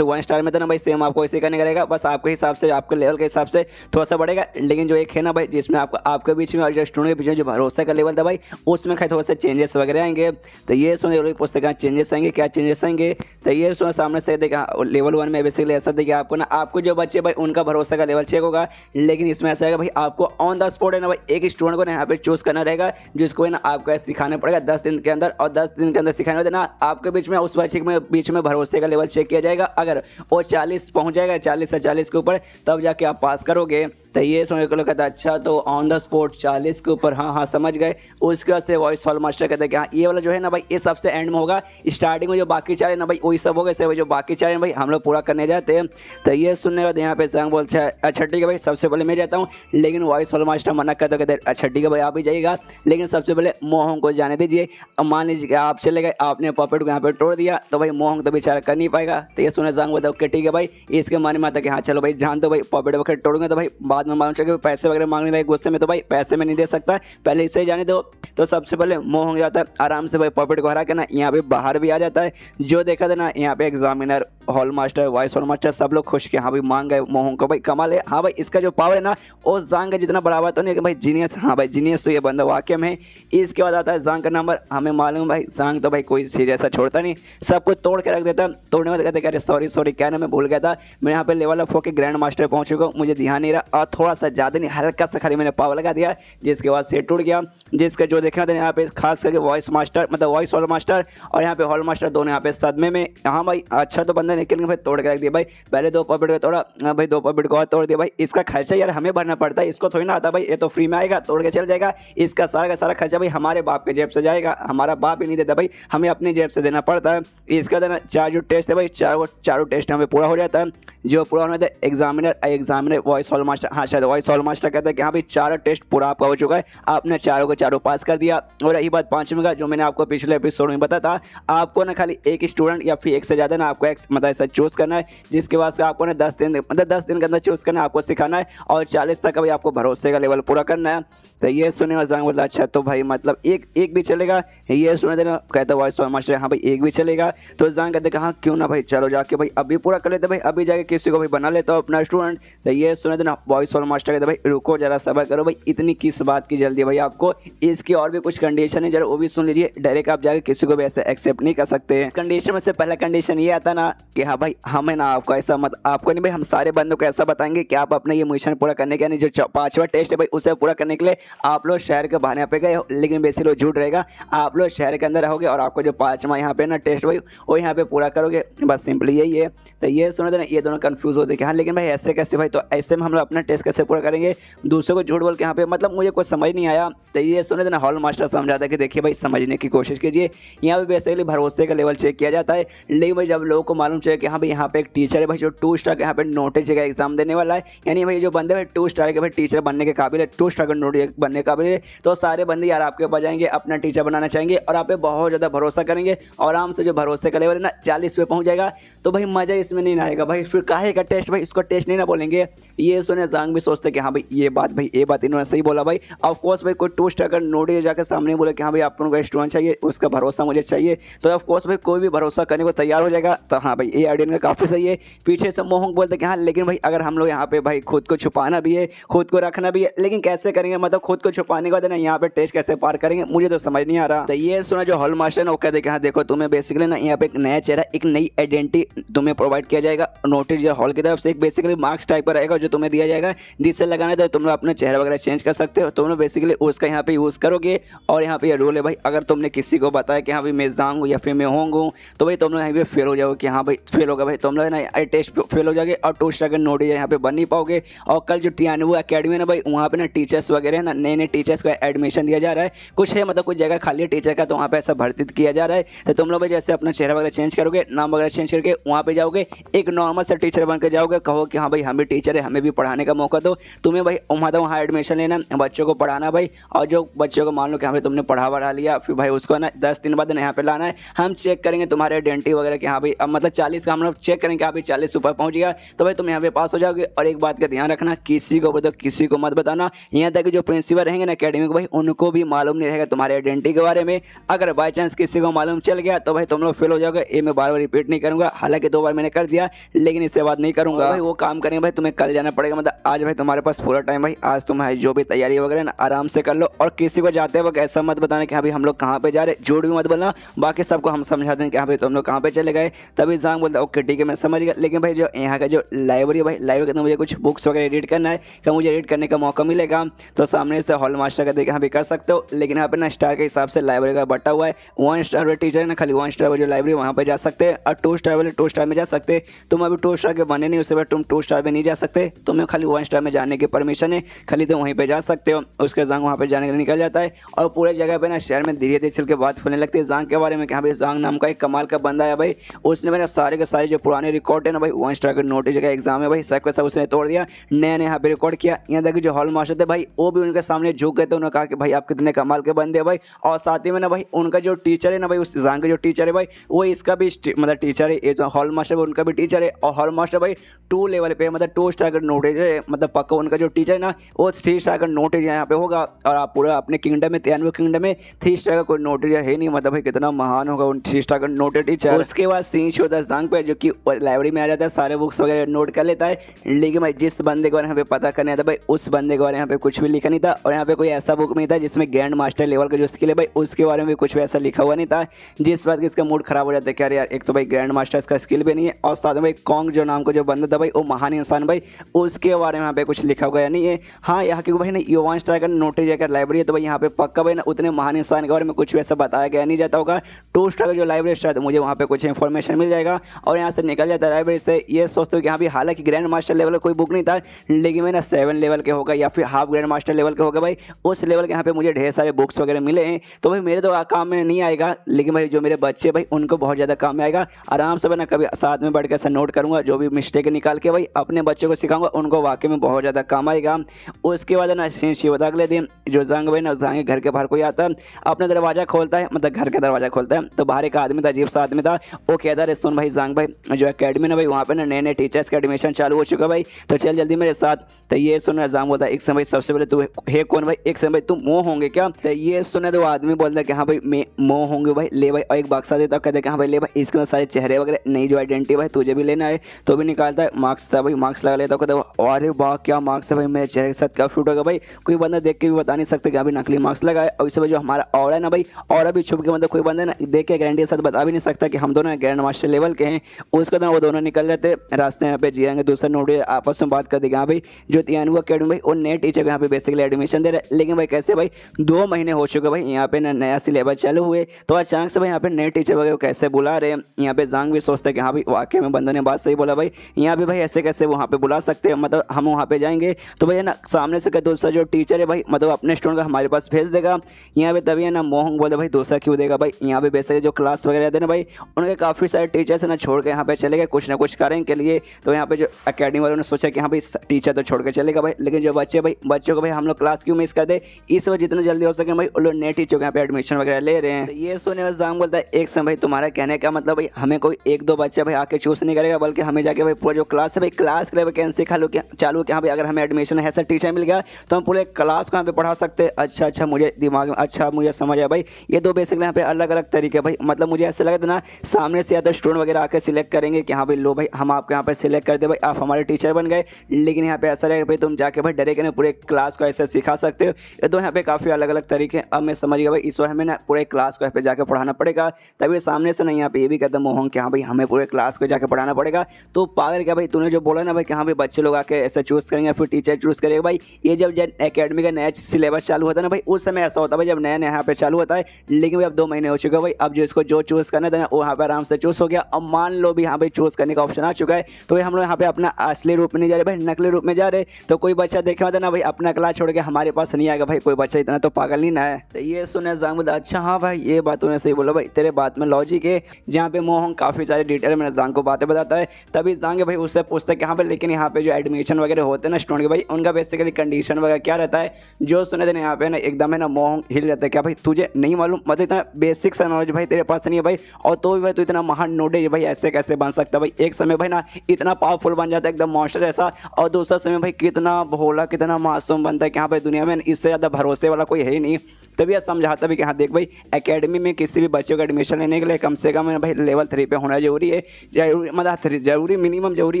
1 स्टार में था ना भाई सेम आपको इसी करने रहेगा, बस आपके हिसाब से आपके लेवल के हिसाब से थोड़ा सा बढ़ेगा। लेकिन जो एक है ना भाई जिसमें आपको आपके बीच में और जो स्टूडेंट के बीच में जो भरोसा का लेवल था भाई उसमें थोड़ा सा चेंजेस वगैरह आएंगे। तो ये सुने जरूरी पूछते कहाँ चेंजेस आएंगे, क्या चेंजेस आएंगे? तो ये सुने सामने से देखा लेवल 1 में बेसिकली ऐसा देखिए आपको ना आपको जो बच्चे भाई उनका भरोसा का लेवल चेक होगा, लेकिन इसमें ऐसा है भाई आपको ऑन द स्पॉट है ना भाई एक स्टूडेंट को ना यहाँ पे चूज करना रहेगा जिसको है ना आपको सिखाना पड़ेगा 10 दिन के अंदर, और 10 दिन के अंदर सिखाने होता है ना आपके बीच में उस बच्चे में बीच में भरोसे का लेवल चेक किया जाएगा। अगर वो 40 पहुंच जाएगा 40 से 40 के ऊपर तब जाके आप पास करोगे। तो ये सुनने को लोग कहता है अच्छा तो ऑन द स्पॉट 40 के ऊपर, हाँ हाँ समझ गए। उसके बाद से वॉइस हॉल मास्टर कहते हैं कि हाँ ये वाला जो है ना भाई ये सबसे एंड में होगा, स्टार्टिंग में जो बाकी 4 है ना भाई वही सब हो गए, जो बाकी 4 है भाई हम लोग पूरा करने जाते हैं। तो ये सुनने के बाद यहाँ पे ज़ांग बोलता है अच्छा ठीक है भाई सबसे पहले मैं जाता हूँ, लेकिन वॉइस हॉल मास्टर मना करते कहते अच्छा ठीक है भाई आप ही जाइएगा, लेकिन सबसे पहले मोहंग को जाने दीजिए। अब मान लीजिए कि आप चले गए, आपने पॉपेट को यहाँ पे तोड़ दिया, तो भाई मोहंग तो बेचारा कर नहीं पाएगा। तो ये सुने ज़ांग बोलता ओके ठीक है भाई, इसके मन में आता कि हाँ चलो भाई जान दो भाई पॉपेट वगैरह तोड़ूंगे तो भाई बाद में मालूम चलेगा पैसे वगैरह मांगने लगे गुस्से में, तो भाई पैसे में नहीं दे सकता, पहले इसे जाने दो। तो सबसे पहले मोहंग जाता है आराम से भाई पॉपेट को हरा के ना यहाँ पे बाहर भी आ जाता है। जो देखा था ना यहाँ पे examiner hall master voice hall master सब लोग खुश के हाँ भाई मांग गए मोहंग को, भाई कमाल है, हाँ भाई इसका जो पावर है ना वो ज़ांग का जितना बढ़ावा तो नहीं कि भाई जीनियस, हाँ भाई जीनियस तो ये बंदा वाकई में है। इसके बाद आता है ज़ांग का नंबर, हमें मालूम भाई ज़ांग तो भाई कोई चीज़ ऐसा छोड़ता नहीं, सब कुछ तोड़ के रख देता। तोड़ने में कहते अरे सॉरी क्या ना मैं भूल गया था, मैं यहाँ पे लेवल अप होकर ग्रैंड मास्टर पहुँच चुका हूँ, मुझे ध्यान नहीं रहा, और थोड़ा सा ज़्यादा नहीं हल्का सा खाली मैंने पावर लगा दिया, जिसके बाद सेट टूट गया। जिसका जो देखना था यहाँ पे खास करके वॉइस मास्टर मतलब वॉइस हॉल मास्टर और यहाँ पे हॉल मास्टर दोनों यहाँ पे सदमे में, हाँ भाई अच्छा तो बंदा निकल भाई तोड़ के रख दिया भाई, पहले 2 पॉपेट को तोड़ा, भाई 2 पॉपेट को और तोड़ दिया भाई, इसका खर्चा यार हमें भरना पड़ता है, इसको थोड़ी ना आता भाई, ये तो फ्री में आएगा तोड़ के चल जाएगा, इसका सारा का सारा खर्चा भाई हमारे बाप के जेब से जाएगा, हमारा बाप ही नहीं देता भाई, हमें अपनी जेब से देना पड़ता है। इसका देना 4 जो टेस्ट है भाई चारों टेस्ट हमें पूरा हो जाता है, जो पूरा होना था एग्जामिनर वॉइस हॉल मास्टर, हाँ शायद वॉइस हॉल मास्टर कहता है कि हाँ भाई 4 टेस्ट पूरा आपका हो चुका है, आपने चारों को चारों पास कर दिया। और रही बात 5वें का जो मैंने आपको पिछले एपिसोड में बताया था, आपको ना खाली एक स्टूडेंट या फिर एक से ज़्यादा ना आपको मतलब ऐसा चूज़ करना है, जिसके बाद आपको ना 10 दिन मतलब 10 दिन के अंदर चूज़ करना है, आपको सिखाना है, और 40 तक भाई आपको भरोसे का लेवल पूरा करना है। तो ये सुने और ज़ांग बोला अच्छा तो भाई मतलब एक भी चलेगा, ये सुने देना कहता वॉइस हॉल मास्टर हाँ भाई एक भी चलेगा। तो ज़ांग कहते कहा क्यों ना भाई चलो जाके भाई अभी पूरा कर लेते भाई, अभी जाके किसी को भाई बना लेता हूँ अपना स्टूडेंट। तो ये सुने देना वॉइस हॉल मास्टर कहते भाई रुको जरा सब्र करो भाई, इतनी किस बात की जल्दी भाई आपको, इसकी और भी कुछ कंडीशन है जरा वो भी सुन लीजिए, डायरेक्ट आप जाके किसी को भी ऐसे एक्सेप्ट नहीं कर सकते। इस कंडीशन में से पहला कंडीशन ये आता ना कि हाँ भाई हमें ना आपको ऐसा मत आपको नहीं भाई हम सारे बंदों को ऐसा बताएंगे कि आप अपने ये मिशन पूरा करने के जो 5वां टेस्ट है भाई उसे पूरा करने के लिए आप लोग शहर के बहाने पे गए हो, लेकिन बेसिकली झूठ रहेगा, आप लोग शहर के अंदर रहोगे और आपको जो 5वां यहाँ पे ना टेस्ट भाई वो यहाँ पे पूरा करोगे, बस सिंपली यही है। तो ये सुनो देना ये दोनों कंफ्यूज होते कि हाँ लेकिन भाई ऐसे कैसे भाई, तो ऐसे में हम लोग अपना टेस्ट कैसे पूरा करेंगे, दूसरे को झूठ बोल के यहाँ पे, मतलब मुझे कुछ समझ नहीं आया। तो ये सुने थे ना हॉल मास्टर समझाता है कि देखिए भाई समझने की कोशिश कीजिए, यहाँ पे बेसिकली भरोसे का लेवल चेक किया जाता है। लेकिन भाई जब लोगों को मालूम चले कि हाँ भाई यहाँ पे एक टीचर है भाई जो 2 स्टार के यहाँ पे नोटिस का एग्जाम देने वाला है, यानी भाई जो बंदे भाई 2 स्टार के भाई टीचर बनने के काबिल है, 2 स्टार का नोटिस बनने के काबिल है, तो सारे बंदे यार आपके पास जाएंगे, अपना टीचर बनाना चाहेंगे और आप पे बहुत ज़्यादा भरोसा करेंगे, और आराम से जो भरोसे का लेवल है ना 40 पे पहुँच जाएगा। तो भाई मज़ा इसमें नहीं आएगा भाई, फिर काहे का टेस्ट भाई, इसको टेस्ट नहीं ना बोलेंगे। ये सुने जांग भी सोचते कि हाँ भाई ये बात इन्होंने सही बोला भाई। ऑफ कोर्स भाई कोई 2 स्टार का नोटिस जाकर सामने बोले कि हाँ भाई आप लोगों का स्टूडेंट चाहिए, उसका भरोसा मुझे चाहिए, तो ऑफ कोर्स भाई कोई भी भरोसा करने को तैयार हो जाएगा। तो हाँ भाई ये आइडिया काफ़ी सही है। पीछे से मोहंग बोलते कि हाँ लेकिन भाई अगर हम लोग यहाँ पे भाई खुद को छुपाना भी है, खुद को रखना भी है, लेकिन कैसे करेंगे, मतलब खुद को छुपाने के बाद ना यहाँ पे टेस्ट कैसे पार करेंगे, मुझे तो समझ नहीं आ रहा। तो ये सुना जो हॉल मास्टर है वो कहते कि हाँ देखो तुम्हें बेसिकली ना यहाँ पे एक नया चेहरा, एक नई आइडेंटिटी तुम्हें प्रोवाइड किया जाएगा नोटिस या हॉल की तरफ से। एक बेसिकली मार्क्स टाइप का रहेगा जो तुम्हें दिया जाएगा, जिससे लगाना तो तुम लोग अपना चेहरा वगैरह चेंज कर सकते हो, तुम लोग बेसिकली उसका यहाँ पे यूज़ करोगे। और यहाँ पे ये रूल है भाई, अगर तुमने किसी को बताया कि हाँ भाई मैं जांग हूँ या फिर मैं होंग हूँ, तो भाई तुम लोग यहाँ पे फेल हो जाओगे कि हाँ भाई फेल होगा भाई, तुम लोग ना टेस्ट फेल हो जाओगे और 2 स्टार का नोटिस यहाँ पे बन नहीं पाओगे। और कल जो टियानू अकेडमी है ना भाई, वहाँ पे ना टीचर्स वगैरह ना नए टीचर्स को एडमिशन दिया जा रहा है, कुछ है मतलब कुछ जगह खाली है टीचर का, तो वहाँ पे ऐसा भर्ती किया जा रहा है। तो तुम लोग भाई जैसे अपना चेहरा वगैरह चेंज करोगे, नाम वगैरह चेंज करके वहाँ पे जाओगे, एक नॉर्मल सा टीचर बनकर जाओगे, कहो कि हाँ भाई हम भी टीचर है, हमें भी पढ़ाने का मौका दो, तुम्हें भाई वहाँ एडमिशन लेना, बच्चों को पढ़ाना भाई। और जो बच्चों को मान लो कि हाँ भाई तुमने पढ़ा लिया, फिर भाई उसको ना 10 दिन बाद यहाँ पे लाना है, हम चेक करेंगे तुम्हारे आइडेंटिटी वगैरह कि हाँ भाई अब मतलब 40 का हम लोग चेक करेंगे, हाँ भाई 40 ऊपर पहुँच गया तो भाई तुम यहाँ पे पास हो जाओगे। और एक बात का ध्यान रखना, किसी को बताओ, किसी को मत बताना, यहाँ तक कि जो प्रिंसिपल रहेंगे ना अकेडमी को भाई उनको भी मालूम नहीं रहेगा तुम्हारे आइडेंटिटी के बारे में। अगर बाई चांस किसी को मालूम चल गया तो भाई तुम लोग फेल हो जाओगे। ये मैं बार बार रिपीट नहीं करूँगा, हालांकि 2 बार मैंने कर दिया लेकिन इससे बात नहीं करूँगा भाई। वो काम करेंगे भाई, तुम्हें कल जाना पड़ेगा, मतलब आज भाई तुम्हारे पास पूरा टाइम भाई, आज तुम जो भी तैयारी वगैरह ना आराम से कर लो। और किसी को जाते वक्त ऐसा मत बताना कि हाँ भाई हम लोग कहाँ पे जा रहे, झूठ भी मत बोलना, बाकी सबको हम समझा दें कि हाँ भाई तुम लोग कहाँ पे चले गए। तभी जांग बोलता ओके ठीक है मैं समझ गया। लेकिन भाई जो यहाँ का जो लाइब्रेरी भाई, लाइब्रेरी के अंदर मुझे कुछ बुक्स वगैरह एडिट करना है, क्या मुझे एडिट करने का मौका मिलेगा? तो सामने से हॉल मास्टर का देख यहाँ भी कर सकते हो, लेकिन यहाँ पे ना स्टार के हिसाब से लाइब्रेरी का बटा हुआ है। 1 स्टार वाले टीचर है ना, खाली 1 स्टार वाली जो लाइब्रेरी वहाँ पे जा सकते हैं, और 2 स्टार वाले 2 स्टार में जा सकते हैं। तुम अभी 2 स्टार के बने नहीं, उसके बाद तुम 2 स्टार में नहीं जा सकते, तुम्हें खाली 1 स्टार में जाने की परमिशन है, खाली तुम वहीं पे जा सकते हो। उसके जांग वहाँ पे जाने के लिए निकल जाता है, और पूरे जगह पे ना शहर में धीरे धीरे चल के बात होने लगती है जांग के बारे में कि हाँ भाई जांग नाम का एक कमाल का बंदा है भाई, उसने मेरे सारे के सारे जो पुराने रिकॉर्ड है ना भाई, 1 स्टार का नोटिस का एग्जाम है भाई, सब सब उसने तोड़ दिया, नया नया यहाँ पे रिकॉर्ड किया। यहाँ तक जो हॉल मास्टर थे भाई वो भी उनके सामने झुक गए थे, उन्होंने कहा कि भाई आप कितने कमाल के बंदे हैं भाई। और साथ ही में ना भाई उनका जो टीचर है ना भाई, उस जांग का जो टीचर है भाई वो इसका भी मतलब टीचर है, ये जो हॉल मास्टर है उनका भी टीचर है। और हॉल मास्टर भाई 2 लेवल पे मतलब 2 स्टार का नोटिस है, मतलब पक्का उनका जो टीचर है ना वो 3 स्टार का नोटिस यहाँ पे होगा। और आप पूरा अपने किंगडम में 93 किंगडम में 3 स्टार का कोई नोटिस है नहीं, मतलब भाई कितना महान होगा उन 3 स्टार का नोटिस टीचर। उसके बाद सीन होता है जांग पे, जो कि लाइब्रेरी में आ जाता है, सारे बुक्स वगैरह नोट कर लेता है। लेकिन भाई जिस बंदे के बारे में यहाँ पे पता करने आता भाई, उस बंदे के बारे में यहाँ पे कुछ भी लिखा नहीं था, और यहाँ पे कोई ऐसा बुक नहीं था जिसमें ग्रैंड मास्टर लेवल का जो स्किल है भाई उसके बारे में भी कुछ भी ऐसा लिखा हुआ नहीं था, जिस बात की इसका मूड खराब हो जाता है कि यार एक तो भाई ग्रैंड मास्टर इसका स्किल भी नहीं है, और साथ में भाई कॉन्ग जो नाम का जो बंदा था भाई वो महान इंसान भाई, उसके बारे में यहाँ पे कुछ लिखा हुआ नहीं है। हाँ यहाँ क्योंकि भाई ना ये 1 स्टार का नोटिस जाकर लाइब्रेरी है, तो भाई यहाँ पे पक्का भाई ना उतने महान इंसान के बारे में कुछ भी ऐसा बताया गया नहीं जाता होगा। 2 स्टार का जो लाइब्रेरी शायद मुझे वहाँ पे कुछ इन्फॉर्मेशन मिल जाएगा और यहाँ से निकल जाता है लाइब्रेरी से। ये सोचते हो कि यहाँ भी हालांकि ग्रैंड मास्टर लेवल का कोई बुक नहीं था, लेकिन मैं ना 7 लेवल के होगा या फिर हाफ ग्रैंड मास्टर लेवल के होगा भाई, उस लेवल के यहाँ पे मुझे ढेर सारे बुक्स वगैरह मिले हैं। तो भाई मेरे तो काम में नहीं आएगा, लेकिन भाई जो मेरे बच्चे भाई उनको बहुत ज़्यादा काम में आएगा। आराम से मैं ना कभी साथ में बैठ के ऐसा नोट करूँगा, जो भी मिस्टेक निकाल के भाई अपने बच्चों को सिखाऊंगा, उनको वाकई में बहुत ज़्यादा काम आएगा। उसके बाद ना बता अगले दिन जो जांग भाई ना जांग घर के बाहर कोई आता है, अपना दरवाज़ा खोलता है, मतलब घर का दरवाज़ा खोलता है, तो बाहर एक आदमी था, अजीब सा आदमी था। वो कहता है सुन भाई जांग भाई जो अकेडमी ना भाई वहाँ पे ना नए नए टीचर्स का एडमिशन चालू हो चुका भाई, तो चल जल्दी मेरे साथ। तो ये सुन जांग बोलता है एक समय सबसे पहले तू है कौन भाई, एक समय भाई तुम मोह होंगे क्या? तो ये सुने तो आदमी बोलता है कि हाँ भाई मैं मोह होंगे भाई, ले भाई, और एक बक्सा देता, कहते कि हाँ भाई ले भाई इसके अंदर सारे चेहरे वगैरह नई जो आइडेंटिटी भाई तुझे भी लेना है, तो भी निकालता है। मार्क्स था भाई, मार्क्स लगा लेता, कहता अरे वाह क्या मार्क्स है भाई, मेरे चेहरे के साथ क्या फिट होगा भाई, कोई बंदा देख के भी बता नहीं सकता कि अभी नकली मार्क्स लगा है। और इससे जो हमारा और है ना भाई, और अभी छुप के मतलब कोई बंदा ना देख के गारंटी के साथ बता भी नहीं सकता कि हम दोनों ग्रैंड मास्टर लेवल के हैं। उसके बाद वो दोनों निकल जाते रास्ते यहाँ पे जिएंगे, दूसरा नोटिस आपस में बात कर देगा। हाँ भाई जो तियानू अकेडमी भाई वो नए टीचर यहाँ पे बेसिकली एडमिशन दे रहे, लेकिन भाई कैसे भाई 2 महीने हो चुके भाई यहाँ पे नया सिलेबस चालू हुए, तो अचानक से भाई यहाँ पे नए टीचर वगैरह कैसे बुला रहे हैं। यहाँ पे जांग भी सोचता है कि हाँ भाई वाकई में बंदों ने बात सही बोला बोला भाई यहाँ पे भाई ऐसे कैसे वहाँ पे बुला सकते हैं, मतलब हम वहाँ पे जाएंगे तो भाई है ना सामने से दूसरा जो टीचर है भाई मतलब अपने स्टूडेंट को हमारे पास भेज देगा यहाँ पे, तभी है ना मोहन बोले भाई दूसरा क्यों देगा भाई। यहाँ पे बेसिकली जो क्लास वगैरह रहते हैं ना भाई उनके काफ़ी सारे टीचर्स है ना छोड़ के यहाँ पे चले गए कुछ ना कुछ करें के लिए। तो यहाँ पे जो अकेडमी वालों ने सोचा कि हाँ भाई टीचर तो छोड़ के चलेगा भाई, लेकिन जो बच्चों को भाई हम लोग क्लास क्यों मिस कर दे, इस वजह जितना जल्दी हो सके भाई उन लोग नए टीचर को यहाँ पे एडमिशन वगैरह ले रहे हैं। तो ये सुने जांग बोलता है एक समय भाई तुम्हारा कहने का मतलब भाई हमें कोई एक दो बच्चा भाई आके चूज नहीं करेगा, बल्कि हमें जाके भाई पूरा जो क्लास है भाई क्लास के लिए वैकेंसी चालू कि हाँ भाई अगर हमें एडमिशन ऐसा टीचर मिल गया तो हम पूरे क्लास को यहाँ पे पढ़ा सकते हैं। अच्छा मुझे दिमाग में अच्छा मुझे समझ आया भाई, ये दो बेसिकली यहाँ पे अलग अलग तरीके भाई, मतलब मुझे ऐसा लगा था ना सामने से या तो स्टूडेंट वगैरह आके सिलेक्ट करेंगे कि हाँ भाई लो भाई हम आपके यहाँ पे सिलेक्ट कर दे भाई आप हमारे टीचर बन गए, लेकिन यहाँ पे ऐसा रहेगा भाई तुम जाके भाई डायरेक्ट ना पूरे क्लास को ऐसे सिखा सकते हो। ये दो यहाँ पे काफ़ी अलग अलग तरीके। अब मैं समझ गया भाई इस बार हमें ना पूरे क्लास को यहाँ पे जाके पढ़ाना पड़ेगा, तभी सामने से नहीं यहाँ पे ये भी कहता मोहन कि हाँ भाई हमें पूरे क्लास को जाके पढ़ाना पड़ेगा। तो पागल क्या भाई तूने जो बोला ना भाई कि हाँ भाई बच्चे लोग आके ऐसा चूज़ करेंगे फिर टीचर चूज़ करेगा भाई, ये जब एकेडमी का नया सिलेबस चालू होता है ना भाई उस समय ऐसा होता है भाई जब नया नया यहाँ पे चालू होता है, लेकिन भाई अब 2 महीने हो चुके हैं भाई, अब जो इसको जो चूज़ करना था ना वो यहाँ पे आराम से चूज़ हो गया। अब मान लो भी यहाँ पे चूज़ करने का ऑप्शन आ चुका है, तो भाई हम लोग यहाँ पे अपना असली रूप में नहीं जा रहे भाई नकली रूप में जा रहे। तो कोई बच्चा देखे होता ना भाई अपना क्लास छोड़ के हमारे पास नहीं आएगा भाई, कोई बच्चा इतना तो पागल नहीं ना है। तो ये सुने जांग बोला अच्छा हाँ भाई ये बात तूने सही बोला भाई, तेरे बात में लॉजिक है। जहाँ पे मोहन काफ़ी सारे डिटेल में जांग को बातें बताता है, तभी जांग भाई उससे पूछता है कि हाँ भाई लेकिन यहाँ पे जो एडमिशन वगैरह होते हैं ना स्टूडेंट के भाई उनका बेसिकली कंडीशन वगैरह क्या रहता है। जो सुने थे यहाँ पे ना एकदम है ना मोहन हिल जाता है, क्या भाई तुझे नहीं मालूम, मतलब इतना बेसिक सा नॉलेज भाई तेरे पास नहीं है भाई, और तो भी भाई तू इतना महान नॉलेज भाई ऐसे कैसे बन सकता है भाई, एक समय भाई ना इतना पावरफुल बन जाता है एकदम मॉन्स्टर ऐसा, और दूसरा समय भाई कितना भोला कितना मासूम बनता है कि हाँ भाई दुनिया में इससे ज़्यादा भरोसे वाला कोई है ही नहीं। तभी यह समझाता भी कि हाँ देख भाई एकेडमी में किसी भी बच्चे को एडमिशन लेने के लिए कम से कम भाई लेवल 3 पे होना जरूरी है, मतलब जरूरी मिनिमम जरूरी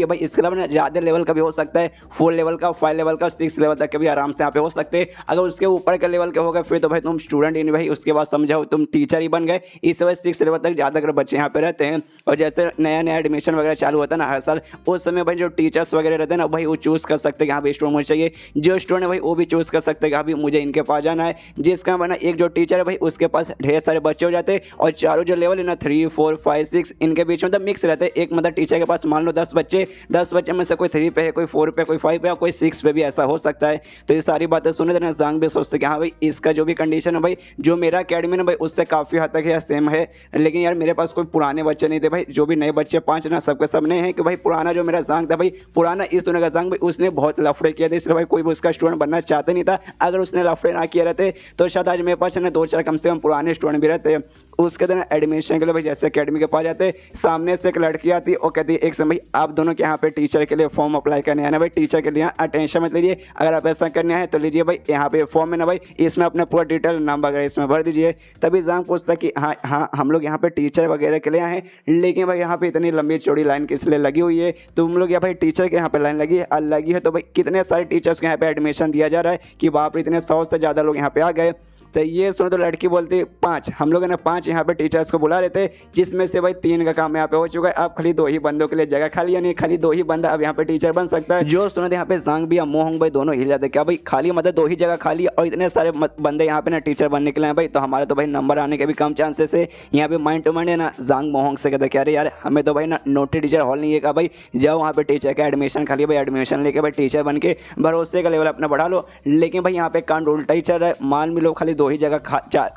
है भाई। इसके अलावा ना ज़्यादा लेवल का भी हो सकता है, 4 लेवल का 5 लेवल का 6 लेवल तक के भी आराम से यहाँ पे हो सकते हैं। अगर उसके ऊपर के लेवल के हो गए फिर तो भाई तुम स्टूडेंट ही नहीं भाई, उसके बाद समझाओ तुम टीचर ही बन गए। इस वजह 6 लेवल तक ज़्यादातर बच्चे यहाँ पे रहते हैं, और जैसे नया नया एडमिशन वगैरह चालू होता है ना हर साल, उस समय भाई जो टीचर्स वगैरह रहते हैं ना भाई वो चूज़ कर सकते हैं कि हाँ भाई स्टूडेंट मुझे चाहिए, जो स्टूडेंट है भाई वो भी चूज़ कर सकते हैं कि हाँ भाई मुझे इनके पास जाना है। जिसका बना एक जो टीचर है भाई उसके पास ढेर सारे बच्चे हो जाते हैं, और चारों जो लेवल है ना 3 4 5 6 इनके बीच में तो मिक्स रहते हैं। एक मतलब टीचर के पास मान लो 10 बच्चे में से कोई 3 पे है, कोई 4 पे, कोई 5 पे, और कोई 6 पे भी ऐसा हो सकता है। तो ये सारी बातें सुने थे जांग भी सोचते कि हाँ भाई इसका जो भी कंडीशन है भाई जो मेरा अकेडमी ना भाई उससे काफ़ी हद तक सेम है, लेकिन यार मेरे पास कोई पुराने बच्चे नहीं थे भाई, जो भी नए बच्चे 5 ना सबके सबने हैं कि भाई पुराना जो मेरा जांग था भाई पुराना इस दुनिया का जांग भाई उसने बहुत लफड़े किए थे, इसलिए भाई कोई भी उसका स्टूडेंट बनना चाहते नहीं था। अगर उसने लफड़े ना किए रहते तो शायद आज मेरे पास 2-4 कम से कम पुराने स्टूडेंट भी रहते। उसके दिन एडमिशन के लिए भाई जैसे अकेडमी के पास जाते सामने से एक लड़की आती और कहती एक समय आप दोनों के यहाँ पे टीचर के लिए फॉर्म अप्लाई करने है ना भाई, टीचर के लिए अटेंशन मत लीजिए, अगर आप ऐसा करने हैं तो लीजिए भाई यहाँ पे फॉर्म है ना भाई इसमें अपना पूरा डिटेल नाम वगैरह इसमें भर दीजिए। तभी जांग पूछता कि हाँ हम लोग यहाँ पे टीचर वगैरह के लिए आए हैं, लेकिन भाई यहाँ पे इतनी लंबी चौड़ी लाइन किस लिए लगी हुई है, तो तुम लोग यहाँ भाई टीचर के यहाँ पे लाइन लगी है तो भाई कितने सारे टीचर्स को यहाँ पे एडमिशन दिया जा रहा है कि बाप रे इतने 100 से ज़्यादा लोग यहाँ पे आ गए। तो ये सुनो तो लड़की बोलती 5, हम लोग ना 5 यहाँ पे टीचर्स को बुला रहे थे, जिसमें से भाई 3 का काम यहाँ पे हो चुका है, अब खाली 2 ही बंदों के लिए जगह खाली, यानी खाली 2 ही बंदा अब यहाँ पे टीचर बन सकता है। जो सुनो यहाँ पे जांग भी मोहंग भाई दोनों हिल जाते क्या भाई खाली मतलब 2 ही जगह खाली और इतने सारे बंदे यहाँ पे ना टीचर बनने के लिए भाई, तो हमारे तो भाई नंबर आने के भी कम चांसेस है। यहाँ पे माइंड टू माइंड है ना जांग मोहंग से कहते क्या अरे यार हमें तो भाई ना नोटी टीचर हॉल नहीं है का भाई, जाओ वहाँ पे टीचर का एडमिशन खाली भाई एडमिशन लेके भाई टीचर बन के भरोसे का लेवल अपना बढ़ा लो। लेकिन भाई यहाँ पे कांड उल्टा ही चल रहा है, मान भी लो खाली 2 ही जगह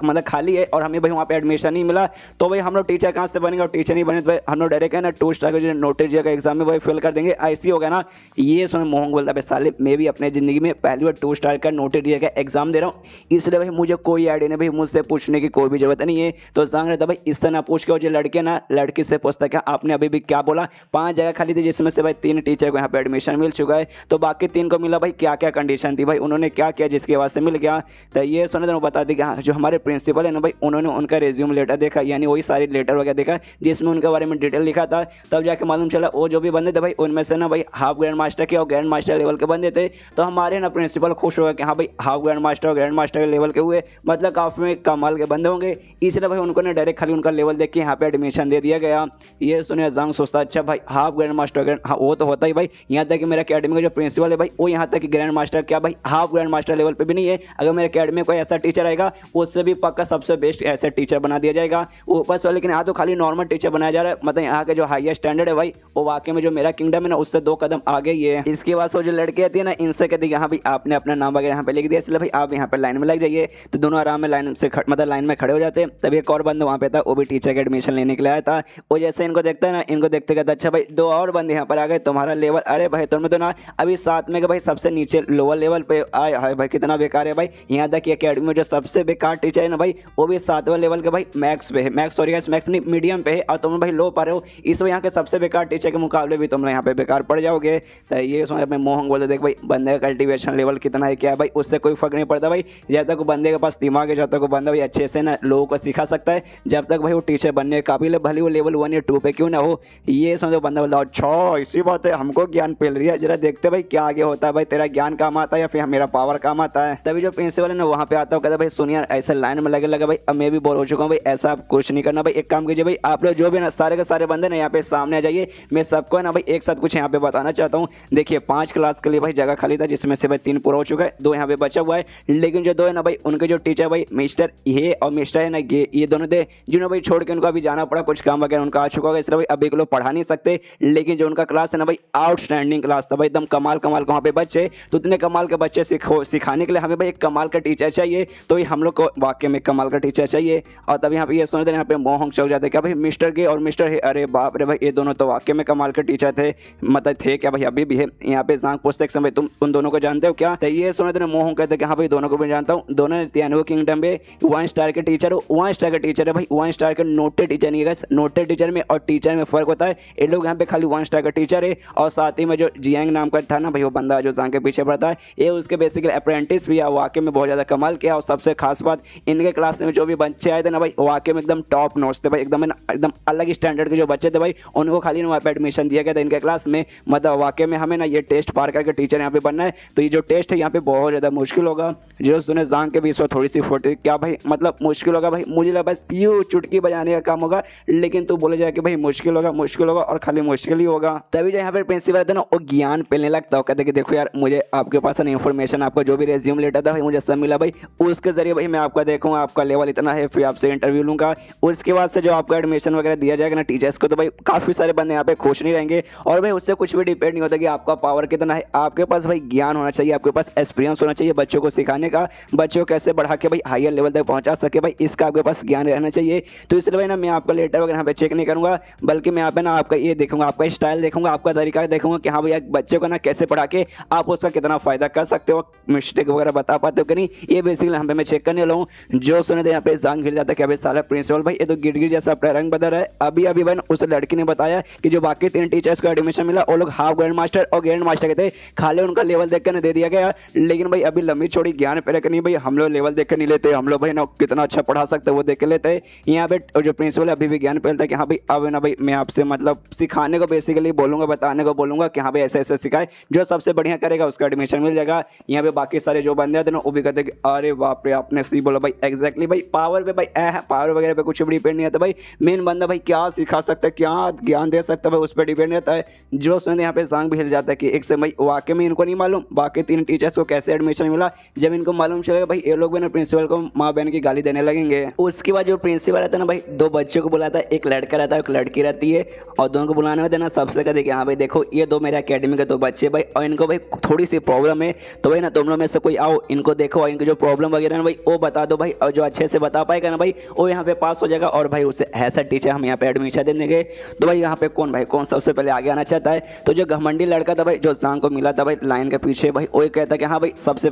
मतलब खाली है और हमें भाई वहाँ पे एडमिशन नहीं मिला, तो भाई हम लोग टीचर कहाँ से बनेंगे, और टीचर नहीं बने तो भाई हम लोग डायरेक्ट है ना 2 स्टार का जो नोटिस का एग्जाम में भाई फेल कर देंगे, ऐसी होगा ना। ये सुन मोहंग बोलता है साले मैं भी अपने ज़िंदगी में पहली बार 2 स्टार का नोटिस का एग्जाम दे रहा हूँ, इसलिए भाई मुझे कोई आइडिया नहीं भाई, मुझसे पूछने की कोई भी जरूरत नहीं है। तो जांग रहता भाई इससे ना पूछ के, और जो लड़के ना लड़की से पूछता क्या आपने अभी भी क्या बोला 5 जगह खाली थी जिसमें से भाई 3 टीचर को यहाँ पे एडमिशन मिल चुका है, तो बाकी 3 को मिला भाई क्या क्या कंडीशन थी भाई, उन्होंने क्या किया जिसकी वजह से मिल गया। तो ये सुने तो बता दी कि जो हमारे प्रिंसिपल है ना भाई उन्होंने उनका रिज्यूम लेटर देखा, यानी वही सारी लेटर वगैरह देखा जिसमें उनके बारे में डिटेल लिखा था, तब जाके मालूम चला वो जो भी बंदे थे भाई उनमें से ना भाई हाफ ग्रैंड मास्टर के और ग्रैंड मास्टर लेवल के बंदे थे। तो हमारे ना प्रिंसिपल खुश हो गए कि हाँ भाई हाफ ग्रैंड मास्टर और ग्रैंड मास्टर के लेवल के हुए, मतलब काफ़ी कमाल के बंदे होंगे, इसलिए भाई उनको ना डायरेक्ट खाली उनका लेवल देख के यहाँ पे एडमिशन दे दिया गया। ये सुने जांग सोचता अच्छा भाई हाफ ग्रैंड मास्टर हाँ वो तो होता ही भाई, यहाँ तक कि मेरा अकेडमी का जो प्रिंसिपल है भाई वो यहाँ तक कि ग्रैंड मास्टर क्या भाई हाफ ग्रैंड मास्टर लेवल पे भी नहीं है। अगर मेरे अकेडमी में कोई ऐसा टीचर रहेगा उससे भी पक्का सबसे बेस्ट ऐसे टीचर बना दिया जाएगा ऊपर से। लेकिन यहाँ तो खाली नॉर्मल टीचर बनाया जा रहा है, मतलब यहाँ के जो हाईएस्ट स्टैंडर्ड है भाई वो वाकई में जो मेरा किंगडम है ना उससे 2 कदम आगे ही है। इसके बाद वो जो लड़के आती है ना इनसे कहती है यहाँ भी आपने अपना नाम वगैरह यहाँ पे लिख दिया, इसलिए भाई आप यहाँ पे लाइन में लग जाइए। तो दोनों आराम में लाइन से मतलब लाइन में खड़े हो जाते हैं। तभी एक और बंदा वहाँ पे था, वो भी टीचर का एडमिशन लेने के लिए आया था। वो जैसे इनको देखता है ना, इनको देखते कहता अच्छा भाई 2 और बंदे यहाँ पर आ गए, तुम्हारा लेवल, अरे भाई तुम तो ना अभी साथ में के भाई सबसे नीचे लोअर लेवल पे आए है भाई, कितना बेकार है भाई। यहाँ तक कि अकेडमी में जो सबसे बेकार टीचर है ना भाई वो भी 7वें लेवल के भाई मैक्स पे है, मैक्स सॉरी गाइस मैक्स नहीं मीडियम पे है, और तुम भाई लो पा रहे हो। इस यहाँ के सबसे बेकार टीचर के मुकाबले भी तुम लोग यहाँ पे बेकार पड़ जाओगे। तो ये समझ में मोहन बोलते देख भाई बंदे का कल्टीवेशन लेवल कितना है क्या है भाई, उससे कोई फर्क नहीं पड़ता भाई। जब तक वो बंदे के पास दिमाग है, जब तक वो बंदा भाई अच्छे से ना लोगों को सिखा सकता है, जब तक भाई वो टीचर बनने के काबिल है, भले वो लेवल 1 या 2 पे क्यों ना हो। ये समझो बंदा बोलता अच्छा इसी बात है, हमको ज्ञान मिल रही है, जरा देखते भाई क्या आगे होता है भाई, तेरा ज्ञान काम आता है या फिर मेरा पावर काम आता है। तभी जो प्रिंसिपल है ना वहाँ पे आता है, कहता भाई सुनिए ऐसे लाइन में लगे भाई, अब मैं भी बोर हो चुका हूँ भाई, ऐसा आप कुछ नहीं करना भाई। एक काम कीजिए भाई, आप लोग जो भी ना सारे के सारे बंदे ना यहाँ पे सामने आ जाइए, मैं सबको ना भाई एक साथ कुछ यहाँ पे बताना चाहता हूँ। देखिए 5 क्लास के लिए भाई जगह खाली था, जिसमें से भाई 3 पूरा हो चुका है, 2 यहाँ पे बचा हुआ है। लेकिन जो 2 है ना भाई उनके जो टीचर भाई मिस्टर ये और मिस्टर है ना ये दोनों थे जिन्होंने भाई छोड़ के उनको अभी जाना पड़ा, कुछ काम वगैरह उनका आ चुका होगा, इसलिए भाई अभी के लोग पढ़ा नहीं सकते। लेकिन जो उनका क्लास है ना भाई आउटस्टैंडिंग क्लास था भाई, एकदम कमाल कमाल के वहाँ पे बच्चे, तो इतने कमाल के बच्चे सिखाने के लिए हमें भाई एक कमाल का टीचर चाहिए। तो भाई हम लोग को वाकई में कमाल का टीचर चाहिए। और तब यहाँ पे ये सुनते यहाँ पे मोहन चौक जाते क्या भाई मिस्टर के और मिस्टर है, अरे बाप रे भाई ये दोनों तो वाकई में कमाल के टीचर थे, मतलब थे क्या भाई अभी भी है। यहाँ पे जांग पूछते एक समय तुम उन दोनों को जानते हो क्या, तो ये सुनते मोहन कहते कि हाँ भाई दोनों को भी जानता हूँ, दोनों तियानवे किंगडम में 1 स्टार के टीचर हो, 1 स्टार का टीचर है भाई, 1 स्टार के नोटेड टीचर नहीं है। नोटेड टीचर में और टीचर में फर्क होता है, ये लोग यहाँ पे खाली 1 स्टार का टीचर है। और साथ ही में जो जियांग नाम का था ना भाई वो बंदा जो जांग के पीछे पड़ता है, ये उसके बेसिकली अप्रेंटिस भी है, वाकई में बहुत ज़्यादा कमाल किया। और सबसे खास बात इनके क्लास में जो भी बच्चे आए थे ना भाई वाकई में एकदम टॉप नोट्स थे भाई, एकदम अलग स्टैंडर्ड के जो बच्चे थे भाई उनको खाली वहाँ पे एडमिशन दिया गया था इनके क्लास में। मतलब वाकई में हमें ना ये टेस्ट पार करके टीचर यहाँ पे बनना है, तो ये जो टेस्ट है यहाँ पे बहुत ज़्यादा मुश्किल होगा। जो सुने जांग के भी इस वक्त थोड़ी सी फोटी क्या भाई मतलब मुश्किल होगा भाई, मुझे लगा बस यूँ चुटकी बजाने का काम होगा, लेकिन तू बोले जाए कि भाई मुश्किल होगा और खाली मुश्किल ही होगा। तभी जो यहाँ पे प्रिंसिपल था ना वो ज्ञान पेलने लगता है, कहते कि देखो यार मुझे आपके पास ना इन्फॉर्मेशन, आपका जो भी रेज्यूम लेटर था भाई मुझे सब मिला भाई, उसके जरिए भाई मैं आपका देखूंगा आपका लेवल इतना है, फिर आपसे इंटरव्यू लूंगा। उसके बाद से जो आपका एडमिशन वगैरह दिया जाएगा ना टीचर्स को, तो भाई काफ़ी सारे बंदे यहाँ पे खुश नहीं रहेंगे। और भाई उससे कुछ भी डिपेंड नहीं होता कि आपका पावर कितना है, आपके पास भाई ज्ञान होना चाहिए, आपके पास एक्सपीरियंस होना चाहिए बच्चों को सिखाने का, बच्चों को कैसे बढ़ा के भाई हायर लेवल तक पहुँचा सके भाई, इसका आपके पास ज्ञान रहना चाहिए। तो इसलिए भाई ना मैं आपका लेटर वगैरह यहाँ पे चेक नहीं करूँगा, बल्कि मैं यहाँ पे ना आपका ये देखूंगा, आपका स्टाइल देखूंगा, आपका तरीका देखूंगा कि हाँ भैया बच्चे को ना कैसे पढ़ा के आप उसका कितना फ़ायदा कर सकते हो, मिस्टेक वगैरह बता पाते हो कि नहीं, ये बेसिकली यहाँ पे मैं चेक करने वाला हूँ। जो सुने थे यहाँ पे जांग हिल जाता है कि अभी साला प्रिंसिपल भाई ये तो गिरगिट जैसा अपना रंग बदल रहा है। अभी भाई उस लड़की ने बताया कि जो बाकी 3 टीचर्स को एडमिशन मिला वो लोग हाफ ग्रैंड मास्टर और ग्रैंड मास्टर के थे, खाली उनका लेवल देख कर दे दिया गया। लेकिन भाई अभी लंबी छोड़ी ज्ञान पे नहीं भाई, हम लोग लेवल देख कर नहीं लेते, हम लोग भाई ना कितना अच्छा पढ़ा सकते वो देख के लेते हैं। यहाँ पे जो प्रिंसिपल अभी भी ज्ञान फैलता है कि हाँ भाई अब ना भाई मैं आपसे मतलब सिखाने को बेसिकली बोलूँगा, बताने को बोलूँगा कि हाँ भाई ऐसे ऐसे सिखाए, जो सबसे बढ़िया करेगा उसका एडमिशन मिल जाएगा। यहाँ पे बाकी सारे जो बंदे थे ना वो भी कहते कि अरे बाप रे आपने सही बोला भाई, एग्जैक्टली भाई पावर पे भाई पावर वगैरह पे कुछ भी डिपेंड नहीं आता भाई, मेन बंदा भाई क्या सिखा सकता है, क्या ज्ञान दे सकता है भाई उस पर डिपेंड रहता है। जो सुनते यहाँ पे जांग भी हिल जाता है कि एक से भाई वाकई में इनको नहीं मालूम बाकी 3 टीचर्स को कैसे एडमिशन मिला। जब इनको मालूम चलेगा भाई ये लोग भी ना प्रिंसिपल को माँ बहन की गाली देने लगेंगे। उसके बाद जो प्रिंसिपल रहता है ना भाई 2 बच्चों को बुलाता है, एक लड़का रहता है एक लड़की रहती है, और दोनों को बुलाने में देना सबसे कहते कि हाँ भाई देखो ये 2 मेरे अकेडमी के 2 बच्चे भाई, और इनको भाई थोड़ी सी प्रॉब्लम है, तो भाई ना तुम लोग में से कोई आओ इनको देखो और इनकी जो प्रॉब्लम वगैरह ना भाई वो बता दो भाई, और जो अच्छे से बता पाएगा ना भाई वो यहाँ पे पास हो जाएगा, और भाई उसे ऐसा टीचर हम यहाँ पे एडमिशन दे देंगे। तो भाई यहाँ पे कौन सबसे पहले आगे आना चाहता है, तो जो घमंडी लड़का था भाई जो जांग को मिला था भाई लाइन के पीछे भाई वो कहता है कि हाँ भाई सबसे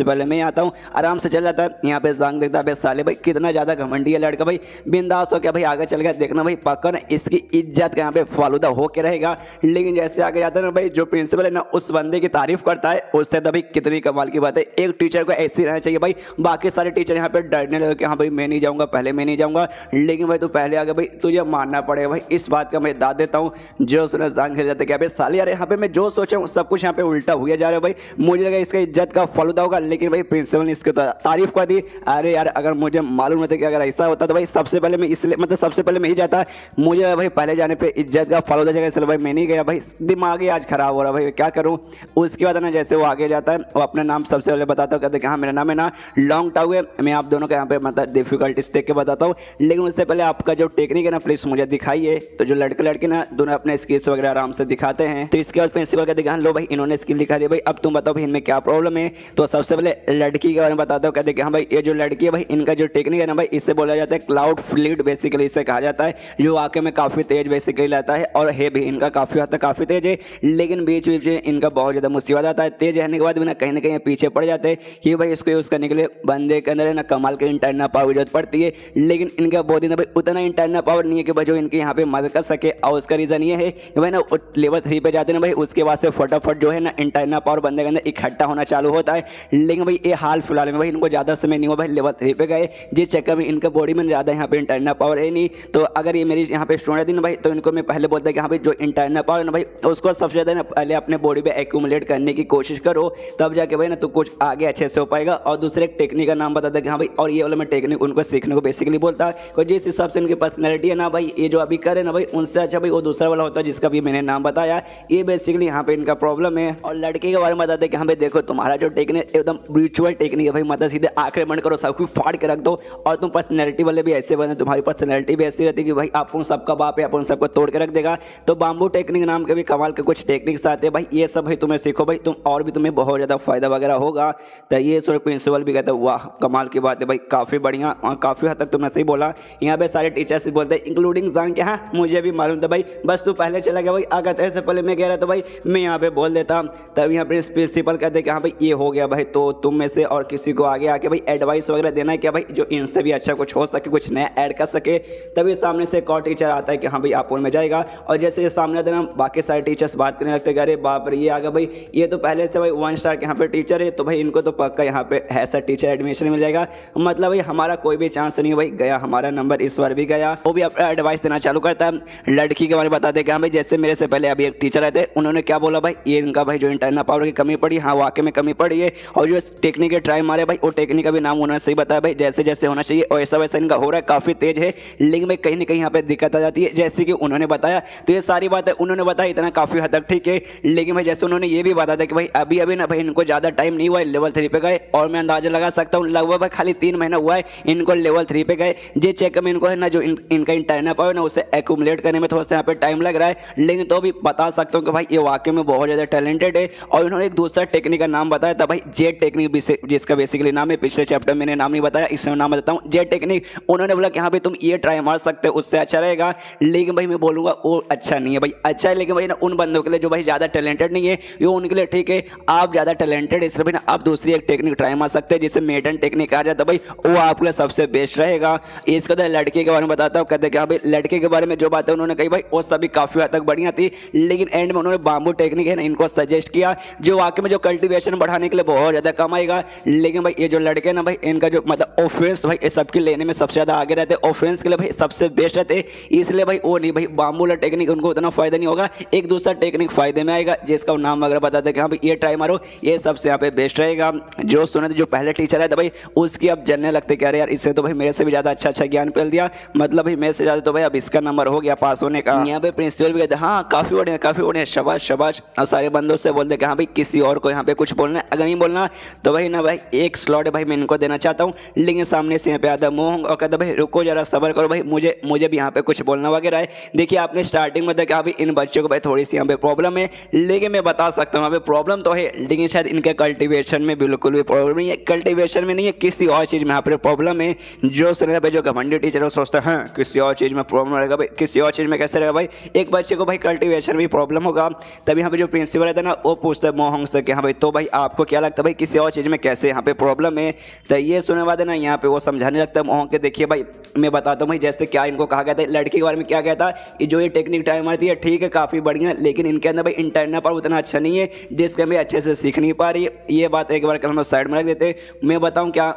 पहले मैं आता हूँ, आराम से चल जाता है। यहाँ पे जांग देखता है साले भाई कितना ज़्यादा घमंडी है लड़का भाई, बिंदास हो क्या भाई आगे चल गया, देखना भाई पक्का ना इसकी इज्जत यहाँ पे फालूदा होके रहेगा। लेकिन जैसे आगे जाता है ना भाई जो प्रिंसिपल है ना उस बंदे की तारीफ करता है, उससे तो भाई कितनी कमाल की बात है, एक टीचर को ऐसे रहना चाहिए भाई, बाकी सारे टीचर यहाँ पे डरने लगे कि हाँ भाई मैं नहीं जाऊँगा, पहले मैं नहीं जाऊँगा, लेकिन भाई तू पहले आ गया भाई तुझे मानना पड़ेगा भाई, इस बात का मैं दाद देता हूँ। जो सुना जांग हिल जाते क्या भाई साले यार यहाँ पे मैं जो सोचा हूँ सब कुछ यहाँ पे उल्टा हुआ जा रहा है भाई, मुझे लगा इसका इज्जत का फालूदा होगा, लेकिन भाई प्रिंसिपल ने इसकी तारीफ कर दी। अरे यार अगर मुझे मालूम होता कि अगर ऐसा होता तो भाई सबसे पहले मैं इसलिए मतलब सबसे पहले मैं ही जाता, मुझे भाई पहले जाने पे इज्जत का फालूदा जगह, इसलिए भाई मैं नहीं गया भाई, दिमाग ही आज खराब हो रहा भाई क्या करूँ। उसके बाद ना जैसे वो आगे जाता है वो अपना नाम सबसे पहले बताता है, कहते कि हाँ मेरा नाम है ना लॉन्ग टाउ है। मैं आप दोनों का यहाँ पे मतलब डिफिकल्टीज देख के बताता हूँ, लेकिन उससे पहले आपका जो टेक्निक है ना प्लीज मुझे दिखाइए। तो जो लड़के लड़के ना दोनों अपने स्किल्स वगैरह आराम से दिखाते हैं। तो इसके बाद प्रिंसिपल का दिखा, लो भाई इन्होंने स्किल दिखा दी, भाई अब तुम बताओ भाई इनमें क्या प्रॉब्लम है। तो सबसे पहले लड़की के बारे में बताता हूँ। कहते हाँ भाई ये जो लड़की है भाई इनका जो टेक्निक है ना भाई इससे बोला जाता है क्लाउड फ्लीट, बेसिकली इसे कहा जाता है, जो वाकई में काफी तेज बेसिकली रहता है और है भी इनका काफी हद तक काफी तेज है, लेकिन बीच बीच में इनका बहुत ज्यादा मुसीबत आता है। तेज रहने के बाद भी ना कहीं पीछे पड़ जाते हैं कि भाई इसको यूज करने के लिए बंदे के अंदर है ना कमाल के इंटरनल पावर की जरूरत पड़ती है, लेकिन इनका बॉडी में भाई उतना इंटरनल पावर नहीं है कि भाई जो इनके यहाँ पे मदद कर सके। और उसका रीजन ये है कि भाई ना लेवल 3 पे जाते हैं ना भाई उसके बाद से फटाफट जो है ना इंटरनल पावर बंदे के अंदर इकट्ठा होना चालू होता है। लेकिन भाई ये हाल फिलहाल में भाई इनको ज्यादा समय नहीं हुआ भाई लेवल 3 पे गए, जिस चक्कर में इनका बॉडी में ज्यादा यहाँ पे इंटरनल पावर है नहीं। तो अगर ये मेरी यहाँ पे स्टूडेंट थी ना भाई तो इनको मैं पहले बोलता कि हाँ भाई जो इंटरनल पावर है ना भाई उसको सबसे ज्यादा ना पहले अपने बॉडी पे एक्यूमुलेट करने की कोशिश करो, तब जाके भाई ना तो कुछ आगे अच्छे से हो पाएगा। और दूसरे एक टेक्निक का नाम बताता कि हाँ भाई, और ये वाला मैं टेक्निक उनको सीखने को बेसिकली बोलता है, जिस हिसाब से इनकी पर्सनैलिटी है ना भाई ये जो अभी करे ना भाई उनसे अच्छा भाई वो दूसरा वाला होता है जिसका भी मैंने नाम बताया। ये बेसिकली यहाँ पे इनका प्रॉब्लम है। और लड़के के बारे में बताते कि हाँ भाई देखो तुम्हारा जो टेक्निक एकदम ब्रिचुअल टेक्निक है भाई, मतलब सीधे आक्रमण करो, सब कुछ फाड़ के रख दो। और तुम पर्सनैलिटी वाले भी ऐसे बने, तुम्हारी पर्सनैलिटी भी ऐसी रहती है कि भाई आप उन सबका बाप है, आप उन सबको तोड़ के रख देगा। तो बाम्बू टेक्निक नाम के भी कमाल के कुछ टेक्निक्स आते हैं भाई, ये सब भाई तुम्हें सीखो भाई, तुम और भी तुम्हें बहुत ज़्यादा फायदा वगैरह होगा। तो ये सो प्रिंसिपल भी कहते हैं वाह कमाल की बात है भाई, काफ़ी बढ़िया और काफ़ी हद तक तुमने सही बोला। यहाँ पे सारे टीचर्स बोलते हैं इंक्लूडिंग जान के, हाँ मुझे भी मालूम था भाई, बस तू पहले चला गया भाई, अगर तेरे से पहले मैं कह रहा था भाई मैं यहाँ पे बोल देता। तब यहाँ पे प्रिंसिपल कहते हैं कि हाँ भाई ये हो गया भाई, तो तुम में से और किसी को आगे आके भाई एडवाइस वगैरह देना है क्या भाई, जो इनसे भी अच्छा कुछ हो सके, कुछ नया ऐड कर सके। तभी सामने से एक और टीचर आता है कि हाँ भाई आप उनमें जाएगा। और जैसे सामने देना बाकी सारे टीचर्स बात करने लगते हैं, अरे बाप रे ये आ गया भाई, ये तो पहले से भाई 1 स्टार के यहाँ पे टीचर है, तो भाई इनको तो पक्का यहाँ पे ऐसा टीचर एडमिशन मिल जाएगा। मतलब भाई हमारा कोई भी चांस नहीं भाई, गया हमारा नंबर इस बार भी गया। वो भी अपना एडवाइस देना चालू करता है। लड़की के बारे में बताते कि हाँ भाई जैसे मेरे से पहले अभी एक टीचर आए थे, उन्होंने क्या बोला भाई, ये इनका भाई जो इंटरनल पावर की कमी पड़ी, हाँ वाकई में कमी पड़ी है। और जो टेक्निक के ट्राई मारे भाई वो टेक्निक का भी नाम उन्होंने सही बताया भाई, जैसे जैसे होना चाहिए और ऐसा वैसा इनका हो रहा है, काफी तेज है। लेकिन भाई कहीं ना कहीं यहाँ पे दिक्कत आ जाती है, जैसे कि उन्होंने बताया। तो ये सारी बातें उन्होंने बताया, इतना काफी हद तक ठीक है। लेकिन भाई जैसे उन्होंने ये भी बताया था कि भाई अभी अभी ना भाई इनको ज्यादा टाइम नहीं हुआ है लेवल 3 पे गए, और मैं अंदाजा लगा सकता हूँ लगभग भाई खाली 3 महीना हुआ है इनको लेवल 3 पे गए। जिस चेक में इनको है ना जो इनका इंटरनल पावर ना उसे एक्यूमुलेट करने में थोड़ा सा यहाँ पे टाइम लग रहा है, लेकिन तो भी बता सकता हूँ कि भाई ये वाकई में बहुत ज्यादा टैलेंटेड है। और इन्होंने एक दूसरा टेक्निक का नाम बताया था भाई, जेट टेक्निक, जिसका बेसिकली नाम है, पिछले चैप्टर मैंने नाम नहीं बताया, इसमें नाम बताता हूँ जेट टेक्निक। उन्होंने बोला कि हाँ भाई तुम ये ट्राई मार सकते हो, उससे अच्छा रहेगा। लेकिन भाई मैं बोलूंगा वो अच्छा नहीं है भाई, अच्छा है लेकिन भाई ना उन बंदों के लिए जो भाई ज्यादा टैलेंटेड नहीं है, ये उनके लिए ठीक है। आप ज्यादा टैलेंटेड है इसलिए ना आप दूसरी एक टेक्निक ट्राई मार सकते हैं जिसे मेडन टेक्निक कहा जाता है भाई, वो आपके लिए सबसे बेस्ट रहेगा। इसके बाद लड़के के बारे में बताता हूँ। कहते हैं कि हाँ भाई लड़के के बारे में जो बातें उन्होंने कही भाई वो सभी काफी हद तक बढ़िया थी, लेकिन एंड में उन्होंने बाम्बू टेक्निक है ना इनको सजेस्ट किया, जो वाकई में जो कल्टीवेशन बढ़ाने के लिए बहुत ज्यादा कम आएगा। लेकिन भाई ये जो लड़के ना भाई इनका जो मतलब ऑफेंस भाई सबके लेने में सबसे ज्यादा आगे रहते, ऑफेंस के लिए भाई सबसे बेस्ट रहते, इसलिए भाई वो नहीं भाई बाम्बू वाला टेक्निक उनको उतना फायदा नहीं होगा, एक दूसरा टेक्निक फायदे में आएगा जिसका नाम वगैरह बताते हैं कि हाँ भाई ये ट्राई मारो, ये सबसे यहाँ पे बेस्ट रहेगा। जो सुने थे जो पहले टीचर है तो भाई उसकी अब जनने लगते क्या यार, इससे तो भाई मेरे से भी ज्यादा अच्छा अच्छा ज्ञान पेल दिया, मतलब भाई मेरे से ज्यादा तो भाई अब इसका नंबर हो गया पास होने का। यहाँ पे प्रिंसिपल भी कहते हाँ काफी बढ़िया काफी बढ़िया, शाबाश शाबाश। और सारे बंदों से बोलते कि हाँ भाई किसी और को यहाँ पे कुछ बोलना है, अगर नहीं बोलना तो भाई ना भाई एक स्लॉट भाई मैं इनको देना चाहता हूँ। लेकिन सामने से यहाँ पे आता मोहंग और कहता भाई रुको जरा सबर करो भाई, मुझे भी यहाँ पे कुछ बोलना वगैरह है। देखिए आपने स्टार्टिंग में देखा भाई इन बच्चों को भाई थोड़ी सी यहाँ पे प्रॉब्लम है, लेकिन मैं बता सकता हूँ यहाँ पे प्रॉब्लम तो है, लेकिन शायद इनके कल्टीवेशन में बिल्कुल भी प्रॉब्लम नहीं है, कल्टीवेशन में नहीं है, किसी और चीज में यहाँ पे प्रॉब्लम है। जो सुने भाई जो घमंडी टीचर सोचते हैं हाँ किसी और चीज में प्रॉब्लम रहेगा भाई, किसी और चीज में कैसे रहेगा भाई, एक बच्चे को भाई कल्टीवेशन में प्रॉब्लम होगा। तभी यहाँ पे जो प्रिंसिपल रहता है ना वो पूछता है मोहंग से कि हाँ भाई तो भाई आपको क्या लगता है भाई किसी और चीज में कैसे यहाँ पे प्रॉब्लम है। तो ये सुनने बाद ना यहाँ पे वो समझाने लगता है मोहंग के, देखिए भाई मैं बताता हूँ भाई जैसे क्या इनको कहा गया था लड़की के बारे में, क्या गया था जो ये टेक्निक ट्राई मारती है ठीक है काफी बढ़िया, लेकिन इनके अंदर भाई इंटरनल पावर उतना अच्छा नहीं है जिसके हमें अच्छे से सीख नहीं पा रही है। ये बात एक बार कल हम साइड में रख देते, मैं बताऊँ क्या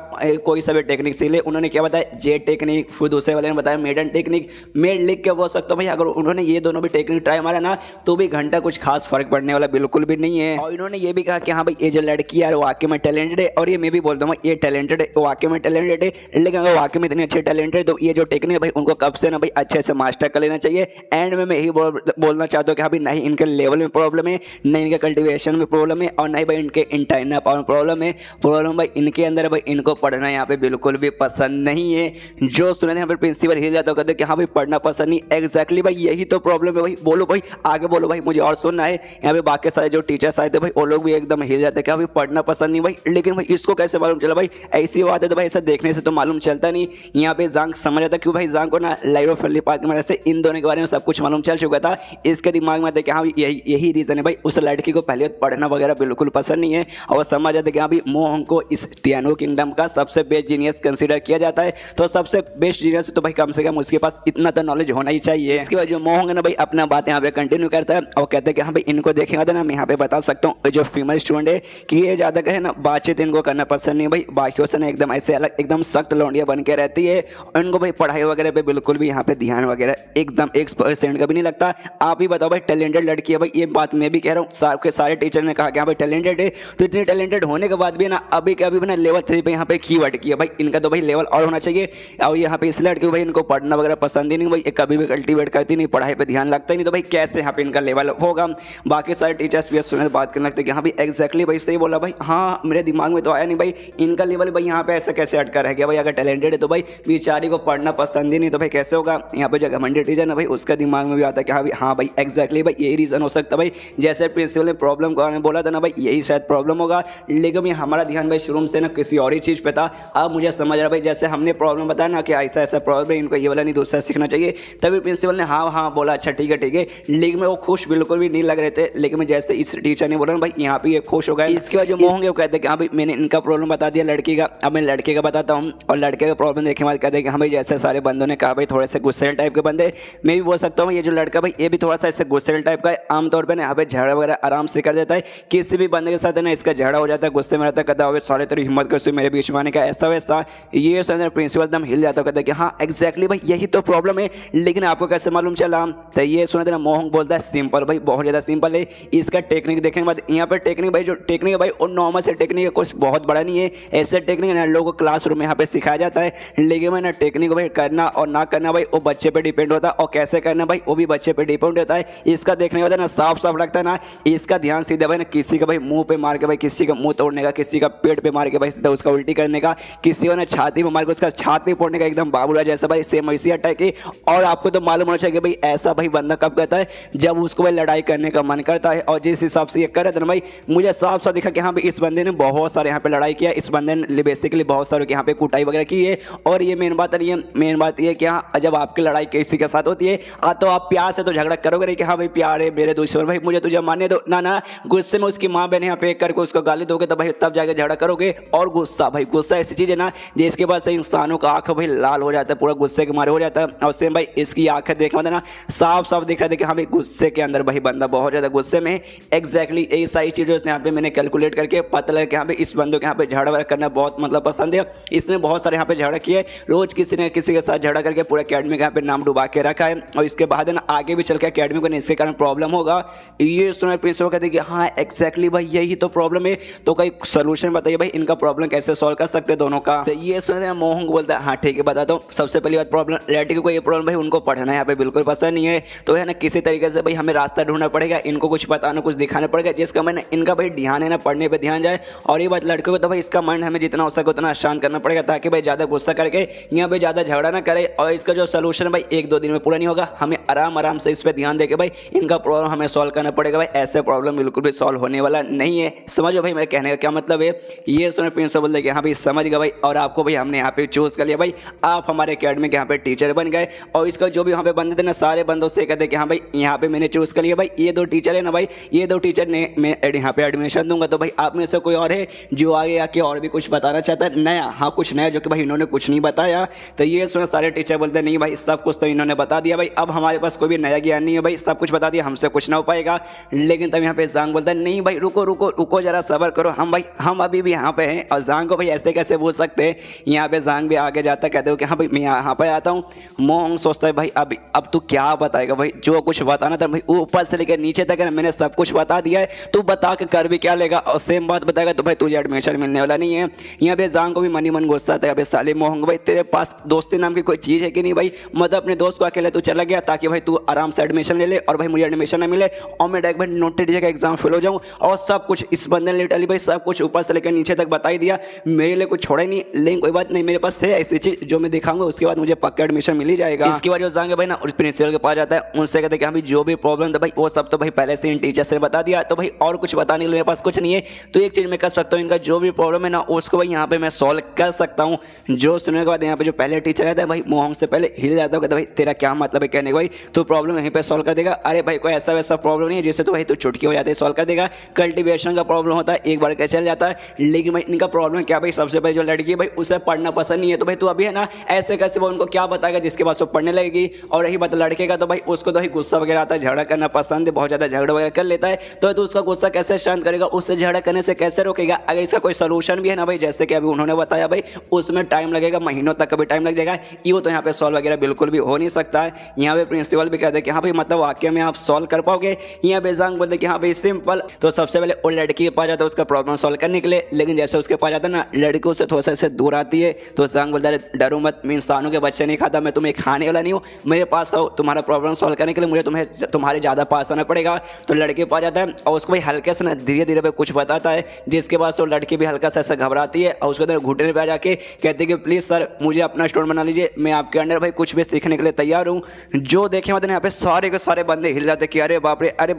कोई सा भी टेक्निक सीख ले। उन्होंने क्या बताया जेट टेक्निक, फिर दूसरे वाले ने बताया मेडन टेक्निक। मैं लिख के बोल सकता हूँ भाई अगर उन्होंने ये दोनों भी टेक्निक ट्राई मारा ना तो भी घंटा कुछ खास फर्क पड़ने वाला बिल्कुल भी नहीं है। और इन्होंने ये भी कहा कि हाँ भाई ये जो लड़की है वाकई में टैलेंटेड है, और ये मैं भी बोलता हूँ ये टैलेंटेड है, वाकई में टैलेंटेड है, लेकिन अगर वाकई में इतनी अच्छी टैलेंटेड है तो ये जो टेक्निक है भाई उनको कब से ना भाई अच्छे से मास्टर कर लेना चाहिए। एंड में मैं यही बोलना चाहता हूँ कि हाँ भाई नहीं इनके लेवल में प्रॉब्लम है, नहीं इनके कल्टिवेशन में प्रॉब्लम है, और नहीं भाई इनके इंटरनल पावर में प्रॉब्लम है, प्रॉब्लम भाई इनके इनके अंदर भाई इनको पढ़ना यहाँ पे बिल्कुल भी पसंद नहीं है। जो स्टूडेंट यहाँ पे प्रिंसिपल हिल जाता है, कहते हैं कि हाँ भाई पढ़ना पसंद नहीं। एग्जैक्टली भाई यही तो प्रॉब्लम है भाई। बोलो भाई, आगे बोलो भाई, मुझे और सुनना है। यहाँ पे बाकी सारे जो टीचर्स आए थे भाई वो लोग भी एकदम हिल जाते कि हाँ भाई पढ़ना पसंद नहीं भाई। लेकिन भाई इसको कैसे मालूम चला भाई? ऐसी बात है तो भाई ऐसा देखने से तो मालूम चलता नहीं। यहाँ पे जांग समझ आता क्यों भाई, जांग को ना लाइव ऑफ फैमिली पार्क की वजह से इन दोनों के बारे में सब कुछ मालूम चल चुका था। इसके दिमाग में था कि हाँ यही रीजन है भाई, उस लड़की को पहले पढ़ना वगैरह बिल्कुल पसंद नहीं है। और वो समझ जाते कि हाँ भाई मोहंग को इस टियानो किंगडम का सबसे बेस्ट जीनियस कंसीडर किया जाता है। तो सबसे बेस्ट जीनियस तो भाई कम से कम उसके पास इतना तो नॉलेज होना ही चाहिए। इसके बाद जो मोहंग है ना भाई अपना बात यहाँ पे कंटिन्यू करता है और कहते हैं कि हाँ भाई इनको देखेंगे तो ना मैं यहाँ पे बता सकता हूँ जो फीमेल स्टूडेंट है कि ये ज़्यादा कहे ना बातचीत इनको करना पसंद नहीं भाई। बाकियों से ना एकदम ऐसे अलग एकदम सख्त लौंडिया बन के रहती है और इनको भाई पढ़ाई वगैरह पे बिल्कुल भी यहाँ पे ध्यान वगैरह एकदम 1% का भी नहीं लगता। आप ही बताओ भाई, टैलेंटेड लड़की है भाई, ये बात मैं भी कह रहा हूँ। सबके सारे टीचर ने कहा कि हाँ भाई टैलेंटेड है। तो इतनी टैलेंटेड होने के बाद भी ना अभी के अभी ना लेवल 3 पे यहाँ पे कीवर्ड किया भाई। इनका तो भाई लेवल और होना चाहिए। और यहाँ पे इस लड़की भाई इनको पढ़ना वगैरह पसंद ही नहीं भाई, कभी भी कल्टीवेट करती नहीं, पढ़ाई पे ध्यान लगता ही नहीं। तो भाई कैसे यहाँ पे इनका लेवल होगा? बाकी सारे टीचर्स भी स्टूडेंट बात करने लगते कि हाँ भाई एग्जैक्टली भाई सही बोला भाई। हाँ मेरे दिमाग में तो आया नहीं भाई, इनका लेवल भाई यहाँ पे ऐसा कैसे अटका रह गया भाई? अगर टैलेंटेड है तो भाई बेचारी को पढ़ना पसंद ही नहीं तो भाई कैसे होगा? यहाँ पे जो घमंडी टीचर ना भाई उसका दिमाग में भी आता है कि हाँ भाई एग्जैक्टली भाई यही रीजन हो सकता है भाई। जैसे प्रिंसिपल ने प्रॉब्लम को बोला था ना भाई यही शायद प्रॉब्लम होगा। लेकिन भाई हमारा ध्यान भाई शुरू से ना किसी और ही चीज़ पे था। अब मुझे समझ रहा भाई, जैसे हमने प्रॉब्लम बताया ना कि ऐसा ऐसा प्रॉब्लम है, इनको ये वाला नहीं दूसरा सीखना चाहिए, तभी प्रिंसिपल ने हाँ बोला अच्छा ठीक है। लेकिन वो खुश बिल्कुल भी नहीं लग रहे थे। लेकिन मैं जैसे इस टीचर ने बोला ना भाई यहाँ पे ये खुश हो गए। इसके बाद जो मोह होंगे वो कहते हैं कि हाँ भाई मैंने इनका प्रॉब्लम बता दिया लड़की का, अब मैं लड़के का बताता हूँ। और लड़के का प्रॉब्लम देखने के बाद कहते हैं कि हाँ भाई जैसे सारे बंदों ने कहा भाई थोड़े से गुस्सेल टाइप के बंदे, मैं भी बोल सकता हूँ ये जो लड़का भाई ये भी थोड़ा सा ऐसे गुस्सेल टाइप का है। आमतौर पर यहाँ पे झगड़ा वगैरह आराम से कर देता है, किसी भी बंदे के साथ है ना इसका झगड़ा हो जाता है, गुस्से में रहता है, कहता है सारे तेरी हिम्मत कर मेरे बीच में आने का, ऐसा वैसा। ये सुनकर प्रिंसिपल एकदम हिल जाता है, कहता है कि हाँ एग्जैक्टली भाई यही तो प्रॉब्लम है। लेकिन आपको कैसे मालूम चला? तो ये सुना देना मोहंग बोलता है सिंपल भाई, बहुत ज़्यादा सिंपल है। इसका टेक्निक देखने के बाद यहाँ पर टेक्निक भाई जो टेक्निक है भाई और नॉर्मल से टेक्निक है, कुछ बहुत बड़ा नहीं है। ऐसे टेक्निक ना लोगों को क्लासरूम में यहाँ पे सिखाया जाता है। लेकिन भाई ना टेक्निक भाई करना और ना करना भाई वो बच्चे पे डिपेंड होता है, और कैसे करना भाई वो भी बच्चे पे डिपेंड होता है। इसका देखने के बाद ना साफ साफ लगता है ना इसका ध्यान सीधे भाई ना किसी का भाई मुंह पे मार के भाई किसी का मुंह तोड़ने का, किसी का पेट पे मार के भाई सीधा उसका उल्टी करने का, किसी को ना छाती में मार के उसका छाती फोड़ने का, एकदम बाबूला जैसा भाई सेम वैसी अटैक की। और आपको तो मालूम होना चाहिए भाई ऐसा भाई बंदा कब कहता है? जब उसको भाई लड़ाई करने का मन करता है। और जिस हिसाब से ये कर रहा था ना भाई मुझे साफ साफ दिखा कि हाँ भाई इस बंदे ने बहुत सारे यहाँ पे लड़ाई किया, इस बंदे ने बेसिकली बहुत सारे यहाँ पे कुटाई वगैरह की है। और ये मेन बात नहीं है, मेन बात ये कि हाँ जब आपकी लड़ाई किसी के साथ होती है तो आप प्यार से तो झगड़ा करोगे नहीं कि हाँ भाई प्यार है मेरे दुश्मन भाई मुझे तुझे मानने दो, ना गुस्से में उसकी माँ बहन यहाँ पे करके उसको गाली दोगे तो भाई तब जाके झगड़ा करोगे। और गुस्सा भाई गुस्सा ऐसी चीज़ है ना जिसके बाद से इंसानों का आंख भाई लाल हो जाता है, पूरा गुस्से के मारे हो जाता है। और सेम भाई इसकी आंखें देखा ना साफ साफ दिख रहा था कि हाँ भाई गुस्से के अंदर भाई बंदा बहुत ज़्यादा गुस्से में। एग्जैक्टली यही सारी चीज़ों से यहाँ पे मैंने कैलकुलेट करके पता लगा कि हाँ भाई इस बंदों के यहाँ पे झगड़ा वगैरह करना बहुत मतलब पसंद है। इसने बहुत सारे यहाँ पे झगड़ा किए, रोज किसी ने किसी के साथ झगड़ा करके पूरा अकेडमी का यहाँ पे नाम डुबा के रखा है। और इसके बाद ना आगे भी चल के अकेडमी को इसके कारण प्रॉब्लम होगा। ये सुना प्रिंसिपल कहते कि हाँ एग्जैक्टली भाई यही तो प्रॉब्लम है, तो कोई सोल्यूशन बताइए भाई इनका प्रॉब्लम कैसे सॉल्व कर सकते हैं दोनों का। तो ये सुने मोहंग बोलता है हाँ ठीक है बताता हूँ। सबसे पहली बात प्रॉब्लम लड़की को ये प्रॉब्लम भाई उनको पढ़ना यहाँ पे बिल्कुल पसंद नहीं है। तो है ना किसी तरीके से भाई हमें रास्ता ढूंढना पड़ेगा, इनको कुछ बताना कुछ दिखाना पड़ेगा जिसका मैंने इनका भाई ध्यान है ना पढ़ने पर ध्यान जाए। और ये बात लड़के को तो भाई इसका माइंड हमें जितना हो सके उतना शांत करना पड़ेगा ताकि भाई ज़्यादा गुस्सा करके यहाँ पे ज़्यादा झगड़ा ना करे। और इसका जो सोल्यूशन भाई 1-2 दिन में पूरा नहीं होगा, हमें आराम से इस पर ध्यान देके भाई इनका प्रॉब्लम हमें सॉल्व करना पड़ेगा भाई। ऐसे प्रॉब्लम बिल्कुल भी सॉल्व होने वाला नहीं है। समझो भाई मेरे कहने का क्या मतलब है? ये सुने प्रिंसिपल बोलते कि हाँ भाई समझ गया भाई, और आपको भाई हमने यहाँ पे चूज़ कर लिया भाई, आप हमारे अकेडमी के यहाँ पे टीचर बन गए। और इसका जो भी यहाँ पे बंदे थे ना सारे बंदों से कहते कि हाँ भाई यहाँ पे मैंने चूज़ कर लिया भाई, ये 2 टीचर है ना भाई, ये 2 टीचर ने मैं यहाँ पे एडमिशन दूंगा। तो भाई आप में से कोई और है जो आगे आके और भी कुछ बताना चाहता है नया? हाँ कुछ नया जो कि भाई इन्होंने कुछ नहीं बताया। तो ये सुना सारे टीचर बोलते नहीं भाई सब कुछ तो इन्होंने बता दिया भाई, अब हमारे पास कोई भी नया ज्ञान नहीं है भाई, सब कुछ बता दिया, हमसे कुछ ना हो पाएगा। लेकिन तब यहाँ पे जांग बोलता है नहीं भाई रुको जरा सब्र करो, हम अभी भी यहाँ पे हैं। और जांग को भाई ऐसे कैसे बोल सकते हैं? यहाँ पे जांग भी आगे जाता कहते हो कि हाँ भाई मैं यहाँ पे आता हूँ। मोहंग सोचता है भाई अब तू क्या बताएगा भाई, जो कुछ बताना था भाई ऊपर से लेकर नीचे तक है मैंने सब कुछ बता दिया है, तू बता के कर भी क्या लेगा? और सेम बात बताएगा तो भाई तुझे एडमिशन मिलने वाला नहीं है। यहाँ पे जांग को भी मन गुस्सा था, साले मोहंग भाई तेरे पास दोस्ती नाम की कोई चीज़ है कि नहीं भाई? मतलब अपने दोस्त को अकेले तू चला गया ताकि भाई तू आराम से एडमिशन ले ले और भाई मुझे एडमिशन ना मिले और मैं डायरेक्ट भाई नोटेड का एग्जाम फेल हो जाऊँ। और सब कुछ इस बंदे ने लिटरली भाई सब कुछ ऊपर से लेकर नीचे तक बता बता ही दिया, मेरे लिए कुछ छोड़ा ही नहीं। लेकिन कोई बात नहीं, मेरे पास है ऐसी चीज जो मैं दिखाऊंगा, उसके बाद मुझे पक्का एडमिशन मिल ही जाएगा। इसके बाद जो जाएंगे भाई ना उस प्रिंसिपल के पास जाता है, उनसे कहते हैं कि हाँ भाई जो भी प्रॉब्लम था भाई वो सब तो भाई पहले से इन टीचर्स ने बता दिया, तो भाई और कुछ बताने के लिए मेरे पास कुछ नहीं है। तो एक चीज मैं कर सकता हूँ, इनका जो भी प्रॉब्लम है ना उसको भाई यहाँ पे मैं सॉल्व कर सकता हूँ। जो सुनने के बाद यहाँ पे जो पहले टीचर रहता है भाई मोहन से पहले हिल जाता है, कहता भाई तेरा क्या मतलब है कहने का, भाई तो प्रॉब्लम यहीं पे सॉल्व कर देगा। अरे भाई कोई ऐसा वैसा प्रॉब्लम नहीं है जिससे तो भाई तो चुटकी हो जाती है सॉल्व कर देगा। कल्टीवेशन का प्रॉब्लम होता है, एक बार कैसे चल जाता है। लेकिन भाई इनका प्रॉब्लम क्या भाई, सबसे पहले जो लड़की है भाई उसे पढ़ना पसंद नहीं है, तो भाई तू अभी है ना ऐसे कैसे वो उनको क्या बताएगा जिसके बाद वो पढ़ने लगेगी। और रही बात लड़के का, तो भाई उसको तो भाई गुस्सा वगैरह आता है, झगड़ा करना पसंद है, बहुत ज्यादा झगड़ा वगैरह कर लेता है। तो उसका गुस्सा कैसे शांत करेगा, उससे झगड़ा करने से कैसे रोकेगा। अगर इसका कोई सोल्यूशन भी है ना भाई, जैसे कि अभी उन्होंने बताया भाई उसमें टाइम लगेगा, महीनों तक कभी टाइम लग जाएगा, ये तो यहाँ पे सॉल्व वगैरह बिल्कुल भी हो नहीं सकता है। यहाँ पे प्रिंसिपल भी कहते हैं कि हाँ भाई मतलब वाकई में आप सॉल्व कर पाओगे। यहाँ पे जांग बोलते कि हाँ भाई सिंपल। तो सबसे पहले वो लड़की के पास जाता है उसका प्रॉब्लम सॉल्व करने के लिए, लेकिन जैसे उसके पास जाता है ना लड़की उससे थोड़ा सा से दूर आती है। तो जांग बोलता है डरो मत, मैं इंसानों के बच्चे नहीं खाता, मैं तुम्हें खाने वाला नहीं हूँ, मेरे पास आओ तुम्हारा प्रॉब्लम सॉल्व करने के लिए मुझे तुम्हारे ज़्यादा पास आना पड़ेगा। तो लड़के पास जाता है और उसको भाई हल्के से ना धीरे धीरे पे कुछ बताता है, जिसके बाद तो लड़की भी हल्का सा ऐसा घबराती है और उसको घुटने पे आ जाके कहती है कि प्लीज़ सर मुझे अपना स्टूडेंट बना लीजिए, मैं आपके अंडर भाई कुछ भी सीखने के लिए तैयार हूँ। जो देखे मतलब यहाँ पे सारे के सारे बंदे हिल जाते कि अरे बाप रे, अरे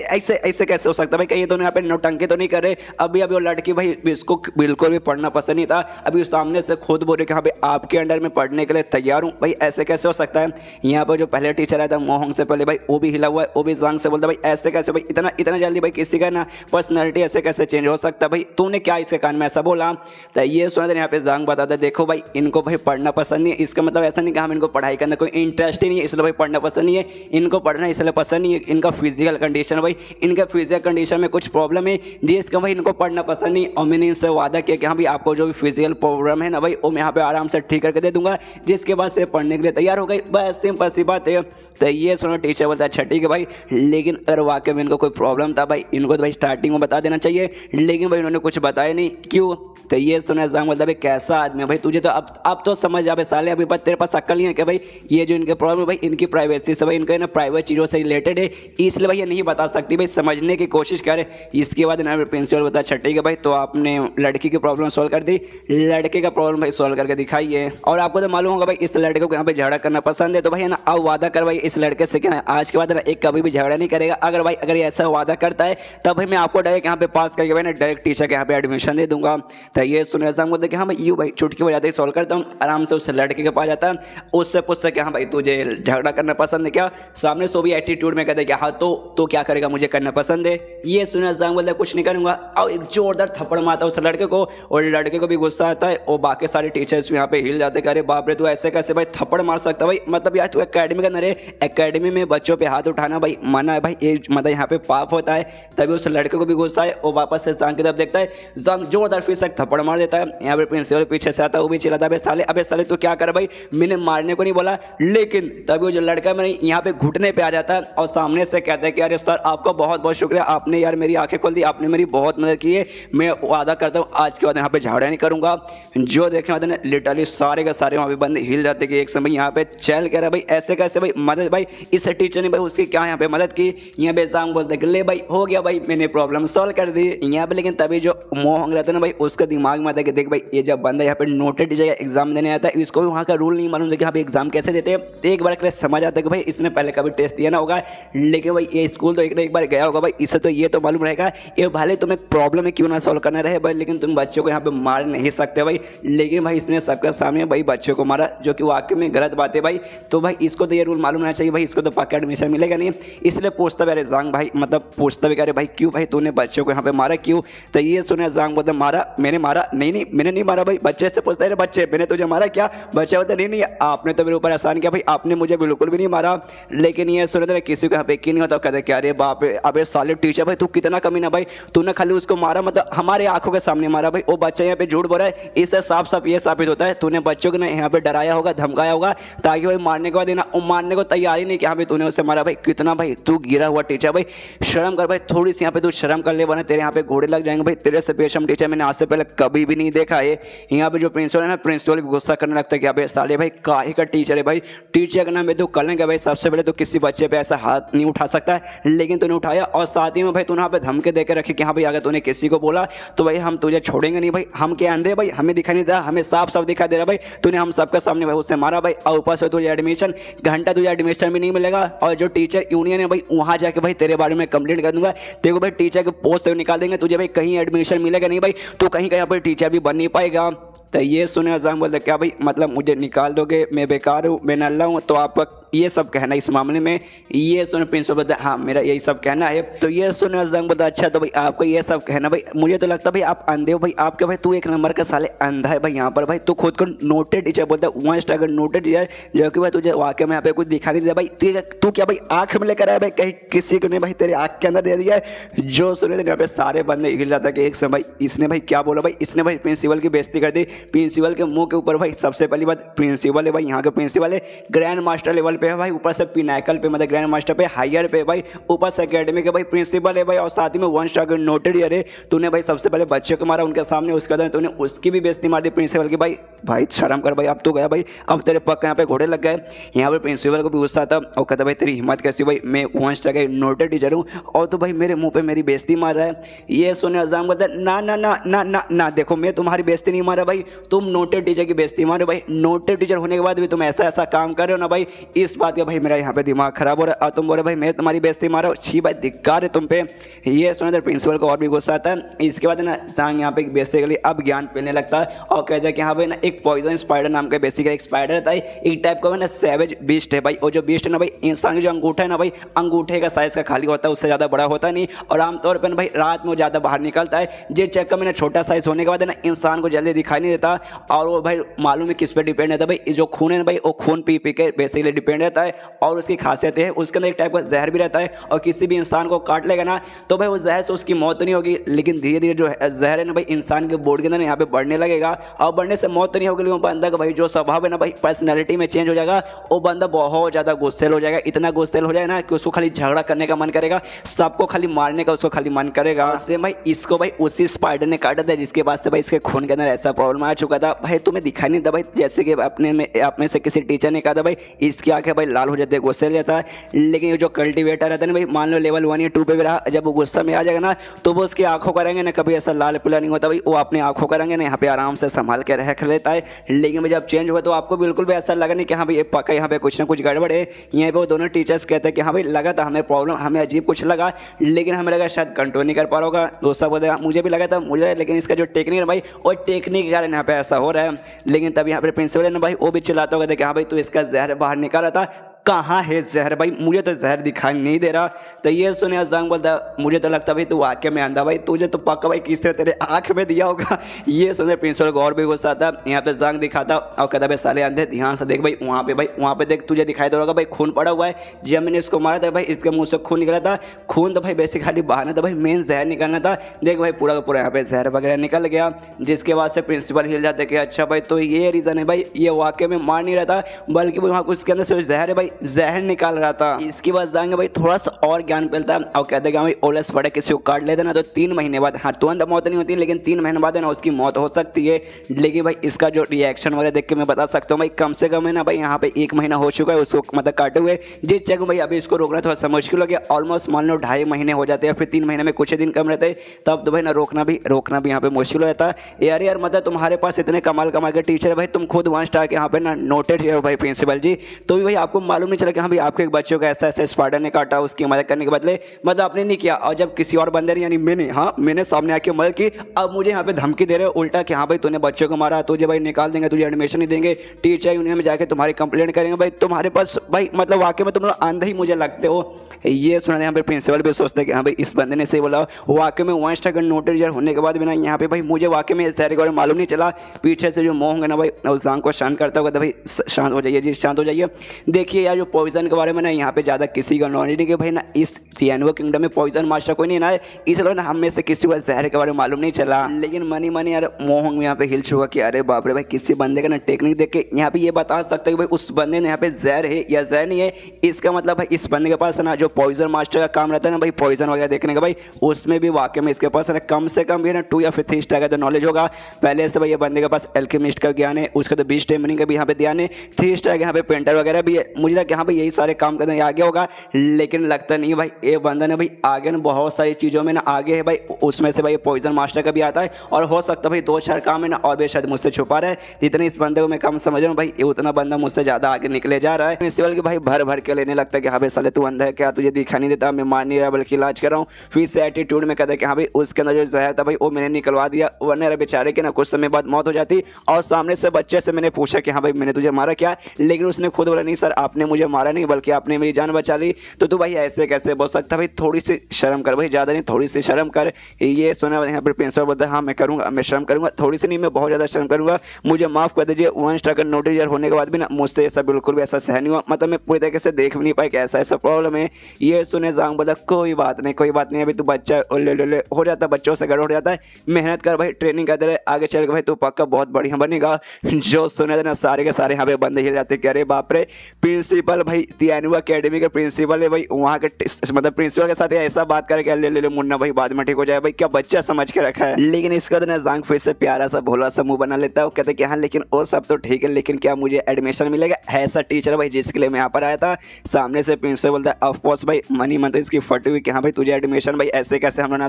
ऐसे ऐसे कैसे हो सकता है भाई, कहीं तो यहाँ पे नौटंकी तो नहीं कर रहे। अभी अभी वो लड़की भाई इसको बिल्कुल भी पढ़ना पसंद नहीं था, अभी सामने से खुद बोल रहे कि हाँ भाई आपके अंडर में पढ़ने के लिए तैयार हूँ, भाई ऐसे कैसे हो सकता है। यहाँ पर जो पहले टीचर आया था मोहन से पहले भाई वो भी हिला हुआ है, वो भी जांग से बोलता भाई ऐसे कैसे भाई, इतना इतना जल्दी भाई किसी का ना पर्सनैलिटी ऐसे कैसे चेंज हो सकता है, भाई तूने क्या इसके कान में ऐसा बोला। तो ये सुना था यहाँ पे जांग बताता देखो भाई इनको भाई पढ़ना पसंद नहीं है, इसका मतलब ऐसा नहीं कि हम इनको पढ़ाई करना कोई इंटरेस्ट ही नहीं है इसलिए भाई पढ़ना पसंद नहीं है, इनको पढ़ना इसलिए पसंद नहीं है, इनका फिजिकल कंडीशन भाई, इनका फिजिकल कंडीशन में कुछ प्रॉब्लम है जिसका भाई इनको पढ़ना पसंद नहीं। और मैंने इनसे वादा किया कि हाँ भाई आपको जो भी फिजिकल प्रॉब्लम है ना भाई वो मैं यहाँ पे आराम से ठीक करके दे दूंगा, जिसके बाद से पढ़ने के लिए तैयार हो गई, बस सिंपल सी बात है। तो ये सुनो टीचर बोलता है अच्छा ठीक है भाई, लेकिन अगर वाकई में इनको कोई प्रॉब्लम था भाई इनको तो भाई स्टार्टिंग में बता देना चाहिए, लेकिन भाई उन्होंने कुछ बताया नहीं, क्यों। तो ये सुना जांग बोलता भाई कैसा आदमी है भाई, तुझे तो अब तो समझ आ साले, अभी बात तेरे पास अक्ल नहीं है क्या भाई, ये जो इनके प्रॉब्लम है भाई इनकी प्राइवेसी से भाई, इनका ना प्राइवेट चीज़ों से रिलेटेड है, इसलिए भाई ये नहीं बता सकती, भाई समझने की कोशिश करे। इसके बाद ना प्रिंसिपल बता अच्छा ठीक है भाई, तो आपने लड़की की प्रॉब्लम सॉल्व कर दी, लड़के का प्रॉब्लम भाई सॉल्व करके दिखाइए। और आपको तो मालूम होगा भाई इस लड़के को यहाँ पे झगड़ा करना पसंद है, तो भाई है ना अब वादा कर भाई इस लड़के से क्या आज के बाद ना एक कभी भी झगड़ा नहीं करेगा। अगर ये ऐसा वादा करता है तब भाई मैं आपको डायरेक्ट यहाँ पे पास करके भाई ना डायरेक्ट टीचर के यहाँ पे एडमिशन दे दूंगा। तो ये सुने जांग बोलते कि हाँ भाई यूँ भाई चुटकी बजाते ही सॉल्व करता हूँ, आराम से उस लड़के के पास जाता है, उससे पूछता कि हाँ भाई तुझे झगड़ा करना पसंद है क्या, सामने सो भी एटीट्यूड में कहते हैं कि हाँ तो क्या करेगा, मुझे करना पसंद है। ये सुने जांग बोलते कुछ नहीं करूँगा, और एक जोरदार थप्पड़ मारता है उस लड़के को, और लड़के को भी गुस्सा आता है और बाकी सारे टीचर्स भी यहाँ पे हिल जाते हैं, अरे बाप रे तू ऐसे कैसे भाई थप्पड़ मार सकता है भाई, मतलब यार तू एकेडमी का नरे, एकेडमी में बच्चों पे हाथ उठाना भाई मना है भाई, ये मतलब यहाँ पे पाप होता है। तभी उस लड़के को भी गुस्सा है और वापस से जांग की तरफ देखता है, जांग जोरदार फिर से थप्पड़ मार देता है। यहाँ पे प्रिंसिपल पीछे से आता है, वो भी चिल्लाता है अबे साले तू क्या कर भाई, मैंने मारने को नहीं बोला। लेकिन तभी वो जो लड़का मैंने यहाँ पे घुटने पे आ जाता है और सामने से कहता है कि अरे सर आपका बहुत बहुत शुक्रिया, आपने यार मेरी आंखें खोल दी, आपने मेरी बहुत मदद की है, मैं वादा करता हूँ आज के बाद यहाँ पे झगड़ा नहीं करूंगा। जो देखने वाले ने लिटरली सारे के सारे वहाँ पे बंदे हिल जाते कि एक समय यहाँ पे चल कह रहा भाई ऐसे कैसे भाई मदद, भाई इस टीचर ने भाई उसकी क्या यहाँ पे मदद की। यहाँ पे जांग बोलते कि ले भाई हो गया भाई मैंने प्रॉब्लम सॉल्व कर दी यहाँ पे। लेकिन तभी जो मोहन रहता है ना भाई उसका दिमाग में आता है कि देख भाई ये जब बंदा यहाँ पे नोटेड टीचर एग्जाम देने आता है, इसको भी वहाँ का रूल नहीं मालूम था कि यहाँ पे एग्जाम कैसे देते हैं। तो एक बार समझ आता है कि भाई इसने पहले कभी टेस्ट दिया ना होगा, लेकिन भाई ये स्कूल तो एक बार गया होगा भाई, इससे तो ये तो मालूम रहेगा ये भले तुम्हें प्रॉब्लम है क्यों ना सॉल्व करना रहे भाई, लेकिन तुम बच्चों को यहाँ पे मार नहीं सकते भाई। लेकिन भाई इसने सबके सामने भाई बच्चों को मारा, जो कि वाकई में गलत बात है भाई। तो भाई इसको तो ये रूल मालूम होना चाहिए भाई, इसको तो पक्का एडमिशन मिलेगा नहीं, इसलिए पूछता भी अरे जांग भाई, मतलब पूछता भी अरे भाई क्यों भाई तूने बच्चों को यहाँ पे मारा क्यों। तो ये सुने जांग बोलते मारा, मैंने मारा नहीं मैंने नहीं मारा भाई। बच्चे से पूछता है बच्चे मैंने तुझे मारा क्या, बच्चा बोलता नहीं आपने तो मेरे ऊपर एहसान किया भाई, आपने मुझे बिल्कुल भी नहीं मारा। लेकिन ये सुने थे किसी को यहाँ पे यकीन नहीं होता, कहते क्या अरे बाप रे अबे साले टीचर भाई तू कितना कमीना भाई, तूने खाली उसको मारा मतलब हमारे आंखों के सामने मारा भाई, वो बच्चा यहाँ पे झूठ बोल रहा है। इससे साफ साफ ये साबित होता है तूने बच्चों को ना यहाँ पे डराया होगा धमकाया होगा, ताकि भाई मारने के बाद ना वो मारने को तैयार ही नहीं कि हाँ भाई तूने उससे मारा। भाई कितना भाई तू गिरा हुआ टीचर भाई, शर्म कर भाई थोड़ी सी यहाँ पे तू शर्म कर ले, वरना तेरे यहाँ पे घोड़े लग जाएंगे भाई, तेरे से बेशर्म टीचर मैंने आज से पहले कभी भी नहीं देखा है। यहाँ पे जो प्रिंसिपल है ना, प्रिंसिपल भी गुस्सा करने लगता है कि अबे साले भाई काहे का टीचर है भाई, टीचर का नाम है तो कर लेंगे भाई, सबसे पहले तो किसी बच्चे पे ऐसा हाथ नहीं उठा सकता है, लेकिन तूने उठाया और साथ ही में भाई तूने यहाँ पे धमके दे के रखी कि हाँ भाई अगर तूने किसी को बोला तो भाई हम तुझे छोड़ेंगे नहीं भाई। हम क्या अंधे भाई, हमें दिखाई नहीं दे रहा, हमें साफ साफ दिखाई दे रहा भाई, तूने हम सबके सामने भाई उससे मारा भाई, और ऊपर से तुझे एडमिशन घंटा तुझे एडमिशन भी नहीं मिलेगा, और जो टीचर यूनियन है भाई वहाँ जाके भाई तेरे बारे में कंप्लेंट कर दूंगा, तेरे को भाई टीचर के पोस्ट से निकाल देंगे, तुझे भाई कहीं एडमिशन मिलेगा नहीं भाई, तो कहीं कहीं पर टीचर भी बन नहीं पाएगा। तो ये सुने अज़ाम बोलते क्या भाई मतलब मुझे निकाल दोगे, मैं बेकार हूँ, मैं नल्ला हूँ, तो आपका ये सब कहना इस मामले में। ये सुने प्रिंसिपल बोलते हाँ मेरा यही सब कहना है। तो ये सुने अज़ाम बोलता अच्छा तो भाई आपका ये सब कहना भाई, मुझे तो लगता भाई आप अंधे हो भाई, आपके भाई तू एक नंबर का साले अंधा है भाई। यहाँ पर भाई तू खुद को नोटेड टीचर बोलता है, वन स्टार नोटेड टीचर, जो कि भाई तुझे वाकई में यहाँ पे कुछ दिखा नहीं दिया भाई, तू क्या भाई आँख में लेकर आया भाई, कहीं किसी को नहीं भाई तेरे आँख के अंदर दे दिया है। जो सुने यहाँ पे सारे बंदे हिल जाता है कि एक समय भाई इसने भाई क्या बोला भाई, इसने भाई प्रिंसिपल की बेइज्जती कर दी, प्रिंसिपल के मुंह के ऊपर भाई। सबसे पहली बात प्रिंसिपल है भाई, यहाँ के प्रिंसिपल है ग्रैंड मास्टर लेवल पे है भाई, ऊपर से पिनाकल पे मतलब ग्रैंड मास्टर पे हायर पे भाई, ऊपर से एकेडमी के भाई प्रिंसिपल है भाई, और साथ ही में वन स्टार नोटेड ईयर है। तूने भाई सबसे पहले बच्चे को मारा उनके सामने, उसके बाद तूने उसकी भी बेइज्जती मार दी प्रिंसिपल की भाई। भाई शर्म कर भाई, अब तो गया भाई, अब तेरे पक यहाँ पे घोड़े लग गए। यहाँ पे प्रिंसिपल को भी गुस्सा था और कहता भाई तेरी हिम्मत कैसी भाई, मैं वन स्टार का नोटेड टीचर हूँ और तो भाई मेरे मुंह पे मेरी बेइज्जती मार रहा है। ये सुने अज़ाम कहता है ना ना ना ना ना ना, देखो मैं तुम्हारी बेइज्जती नहीं मारा भाई, तुम नोटेड टीचर की बेइज्जती मारो भाई, नोटेड टीचर होने के बाद भी तुम ऐसा ऐसा काम कर रहे हो ना भाई, इस बात का भाई मेरा यहाँ पे दिमाग खराब हो रहा है। और तुम बोल रहे भाई मैं तुम्हारी बेइज्जती मारा, छी भाई धिक्कार है तुम पे। ये सुने प्रिंसिपल को और भी गुस्सा आता है। इसके बाद ना सांग यहाँ पे बेसिकली अब ज्ञान फैलने लगता है और कहता है कि हाँ भाई ना एक पॉइजन स्पाइडर नाम का बेसिकली एक स्पाइडर था, एक टाइप का ना सेवेज बीस्ट है भाई, और जो बीस्ट है ना भाई इंसान का जो अंगूठा है ना भाई, अंगूठे का साइज का खाली होता है, उससे ज़्यादा बड़ा होता नहीं, और आमतौर पर ना भाई रात में वो ज़्यादा बाहर निकलता है, जिस चक्कर में ना छोटा साइज होने के बाद ना इंसान को जल्दी दिखाई नहीं देता। और वो भाई मालूम है किस पे डिपेंड रहता है भाई, जो खून है ना भाई वो खून पी पी के बेसिकली डिपेंड रहता है, और उसकी खासियत है उसके अंदर एक टाइप का जहर भी रहता है, और किसी भी इंसान को काट लेगा ना तो भाई वो जहर से उसकी मौत तो नहीं होगी, लेकिन धीरे धीरे जो जहर है ना भाई इंसान के बॉडी के अंदर यहाँ पे बढ़ने लगेगा, और बढ़ने से मौत तो नहीं होगी, लेकिन बंदा का भाई जो स्वभाव है ना भाई पर्सनैलिटी में चेंज हो जाएगा, वो बंदा बहुत ज़्यादा गुस्सेल हो जाएगा, इतना गुस्सेल हो जाएगा ना कि उसको खाली झगड़ा करने का मन करेगा, सबको खाली मारने का उसको खाली मन करेगा। उससे भाई इसको भाई उसी स्पाइडर ने काटा था जिसके बाद से भाई इसके खून के अंदर ऐसा प्रॉब्लम आ चुका था भाई, तुम्हें दिखाई नहीं था भाई, जैसे कि अपने से किसी टीचर ने कहा था भाई इसकी आंखें भाई लाल हो जाती है, गुस्से जाता है, लेकिन ये जो कल्टीवेटर रहता है ना भाई, मान लो लेवल 1 या 2 पे भी रहा, जब वो गुस्सा में आ जाएगा ना तो वो उसकी आंखों करेंगे ना कभी ऐसा लाल पीला नहीं होता भाई, वो अपनी आंखों करेंगे ना यहाँ पे आराम से संभाल के रख लेता है। लेकिन भाई जब चेंज हुआ तो आपको बिल्कुल भी ऐसा लगा नहीं कि हाँ भाई ये पक्का यहाँ पे कुछ ना कुछ गड़बड़ है। यहाँ पे वो दोनों टीचर्स कहते हैं कि हाँ भाई लगा था हमें प्रॉब्लम, हमें अजीब कुछ लगा, लेकिन हमें लगा शायद कंट्रोल नहीं कर पा रहा होगा। दोस्तों बोलते मुझे भी लगा था मुझे, लेकिन इसका जो टेक्निक है भाई वो टेक्निक के कारण यहाँ पे ऐसा हो रहा है। लेकिन तब यहाँ पे प्रिंसिपल ने भाई वो भी चिल्लाता होगा कि हाँ भाई तू इसका जहर बाहर निकाला था, कहाँ है जहर भाई, मुझे तो जहर दिखाई नहीं दे रहा। तो ये सुने अज़ाम बोलता मुझे तो लगता भाई तू वाकई में अंधा भाई, तुझे तो पक्का भाई किसी ने तेरे आँख में दिया होगा। ये सुने प्रिंसिपल को और भी गुस्सा आता, यहाँ पे जांग दिखाता और कहता भाई साले अंधे ध्यान से देख भाई वहाँ पे देख, तुझे दिखाई दे रहा होगा भाई खून पड़ा हुआ है, जब मैंने इसको मारा था भाई इसके मुँह से खून निकला था, खून तो भाई बेसिकली बहाना था भाई, मेन जहर निकलना था, देख भाई पूरा का पूरा यहाँ पे जहर वगैरह निकल गया। जिसके बाद से प्रिंसिपल हिल जाते कि अच्छा भाई तो ये रीज़न है भाई, ये वाकई में मार नहीं रहा था बल्कि वहाँ उसके अंदर से जहर है भाई, जहर निकाल रहा था। इसके बाद जाएंगे भाई थोड़ा सा और ज्ञान मिलता और कहते हैं भाई ओलस पड़े किसी को काट लेते ना तो 3 महीने बाद, हाँ तुरंत मौत नहीं होती लेकिन 3 महीने बाद है ना उसकी मौत हो सकती है। लेकिन भाई इसका जो रिएक्शन वगैरह देख के मैं बता सकता हूँ भाई कम से कम है ना भाई यहाँ पे 1 महीना हो चुका है उसको मतलब काटे हुए, जिस जगह भाई अभी इसको रोकना थोड़ा सा मुश्किल हो गया, ऑलमोस्ट मान लो 2.5 महीने हो जाते हैं, फिर 3 महीने में कुछ दिन कम रहते हैं, तब तो भाई ना रोकना भी यहाँ पे मुश्किल हो जाता है। यार मतलब तुम्हारे पास इतने कमाल के टीचर है भाई, तुम खुद 1 स्टार के यहाँ पे ना नोटेड हो भाई प्रिंसिपल जी, तो भी भाई आपको मालूम नहीं चला कि हाँ भाई आपके एक बच्चों का ऐसा ऐसा स्पाइडर ने काटा, उसकी मदद करने के बदले मतलब आपने नहीं किया, और जब किसी और बंदे ने यानी मैंने सामने आके मदद की, अब मुझे यहाँ पे धमकी दे रहे हो उल्टा कि हाँ भाई तूने बच्चों को मारा, तुझे भाई निकाल देंगे, तुझे एडमिशन नहीं देंगे, टीचर यूनियन में जाके तुम्हारी कंप्लेंट करेंगे। भाई तुम्हारे पास भाई मतलब वाकई में तुम लोग अंधे ही मुझे लगते हो। ये सुना यहाँ पे प्रिंसिपल भी सोचते हैं कि हाँ भाई इस बंदे ने सही बोला, वाकई में 1 स्टार नोटेड होने के बाद भी ना यहाँ पे भाई मुझे वाकई में इस तरीके और मालूम नहीं चला, पीछे से जो मोह है ना भाई उस जांग को शांत करता होगा, तो भाई शांत हो जाइए जी, शांत हो जाइए। देखिए यार यार जो पॉइजन के बारे में ना यहाँ पे ज़्यादा किसी का नॉलेज नहीं कि भाई ना इस तियानुआ किंगडम में पॉइजन मास्टर कोई नहीं ना है, इसलिए ना हम में से किसी को जहर के बारे में मालूम नहीं चला। लेकिन मनी मनी यार मोहंग यहाँ पे हिल चुका कि अरे बाप रे भाई, किसी बंदे का ना टेक्निक देख के यहाँ पे ये बता सकते हैं कि भाई उस बंदे ने यहाँ पे जहर है या जहर नहीं है। इसका मतलब भाई इस बंदे के पास ना जो पॉइजन मास्टर का काम रहता है ना भाई, पॉइजन वगैरह देखने का भाई, उसमें भी वाकई में इसके पास ना कम से कम भी ना 2 या फिर 3 स्टार का तो नॉलेज होगा। पहले से भाई ये बंदे के पास एल्केमिस्ट का ज्ञान है, उसका तो बीस्ट टेमरिंग का भी यहाँ पे ध्यान है, 3 स्टार का यहाँ पे पेंटर वगैरह भी है। मुझे लगा यहाँ पे यही सारे काम करने आगे होगा, लेकिन लगता नहीं भाई ये बंदा ने भाई आगे ना बहुत सारी चीज़ों में ना आगे है भाई। उसमें से भाई पॉइजन मास्टर का भी आता है और हो सकता है भाई 2-4 काम है ना और भी शायद मुझसे छुपा रहा है। जितने इस बंदे को मैं कम समझ रहा हूँ भाई, उतना बंदा मुझसे ज़्यादा आगे निकले जा रहा है। प्रिंसिपल के भाई भर भर के लेने लगता है कि हाँ भाई साले तू अंधा है क्या, तुझे दिखा नहीं देता, मैं मार नहीं रहा बल्कि इलाज कर रहा हूँ। फिर से एटीट्यूड में कहता है कि हाँ भाई उसके अंदर जो जहर था भाई वो मैंने निकलवा दिया, वरना मेरे बेचारे के ना कुछ समय बाद मौत हो जाती। और सामने से बच्चे से मैंने पूछा कि हाँ भाई मैंने तुझे मारा क्या, लेकिन उसने खुद बोला नहीं सर आपने मुझे मारा नहीं बल्कि आपने मेरी जान बचा ली। तो तू भाई ऐसे कैसे बोल सकता भाई, थोड़ी सी शर्म कर भाई, ज़्यादा नहीं थोड़ी सी शर्म कर। ये सुना यहाँ पर प्रिंसिपल बोलता है हाँ मैं करूँगा, मैं शर्म करूँगा, थोड़ी सी नहीं मैं बहुत ज़्यादा शर्म करूँगा, मुझे माफ़ कर दीजिए। 1 स्टार का नोटिस होने के बाद भी ना मुझसे ऐसा बिल्कुल भी ऐसा सहन नहीं हुआ, मतलब मैं पूरी तरीके से देख भी नहीं पाया कि ऐसा ऐसा प्रॉब्लम है। ये सुने जांग बोला कोई बात नहीं कोई बात नहीं, अभी तू बच्चा ले हो जाता है, बच्चों से गड़बड़ हो जाता है, मेहनत कर भाई, ट्रेनिंग करते रहे, आगे चल के भाई तू पक्का बहुत बढ़िया बनेगा। जो सुने ना सारे के सारे यहाँ पे बंदे हिल जाते कि अरे बाप रे, प्रिंसिपल भाई तियानुआ अकेडमी के प्रिंसिपल है भाई, वहाँ के मतलब प्रिंसिपल के साथ ऐसा बात करके ले मुन्ना भाई बाद में ठीक हो जाए भाई, क्या बच्चा समझ के रखा है। लेकिन इसका तो ना जांग फिर से प्यारा सा भोला सा मुंह बना लेता है, वो कहते कि हाँ लेकिन वो सब तो ठीक है, लेकिन क्या मुझे एडमिशन मिलेगा? ऐसा टीचर भाई जिसके लिए मैं यहाँ पर आया था। सामने से प्रिंसिपल बोलता है ऑफकोर्स भाई, मनी मन तो इसकी फटी हुई कि हाँ भाई तुझे एडमिशन भाई ऐसे कैसे हम लोग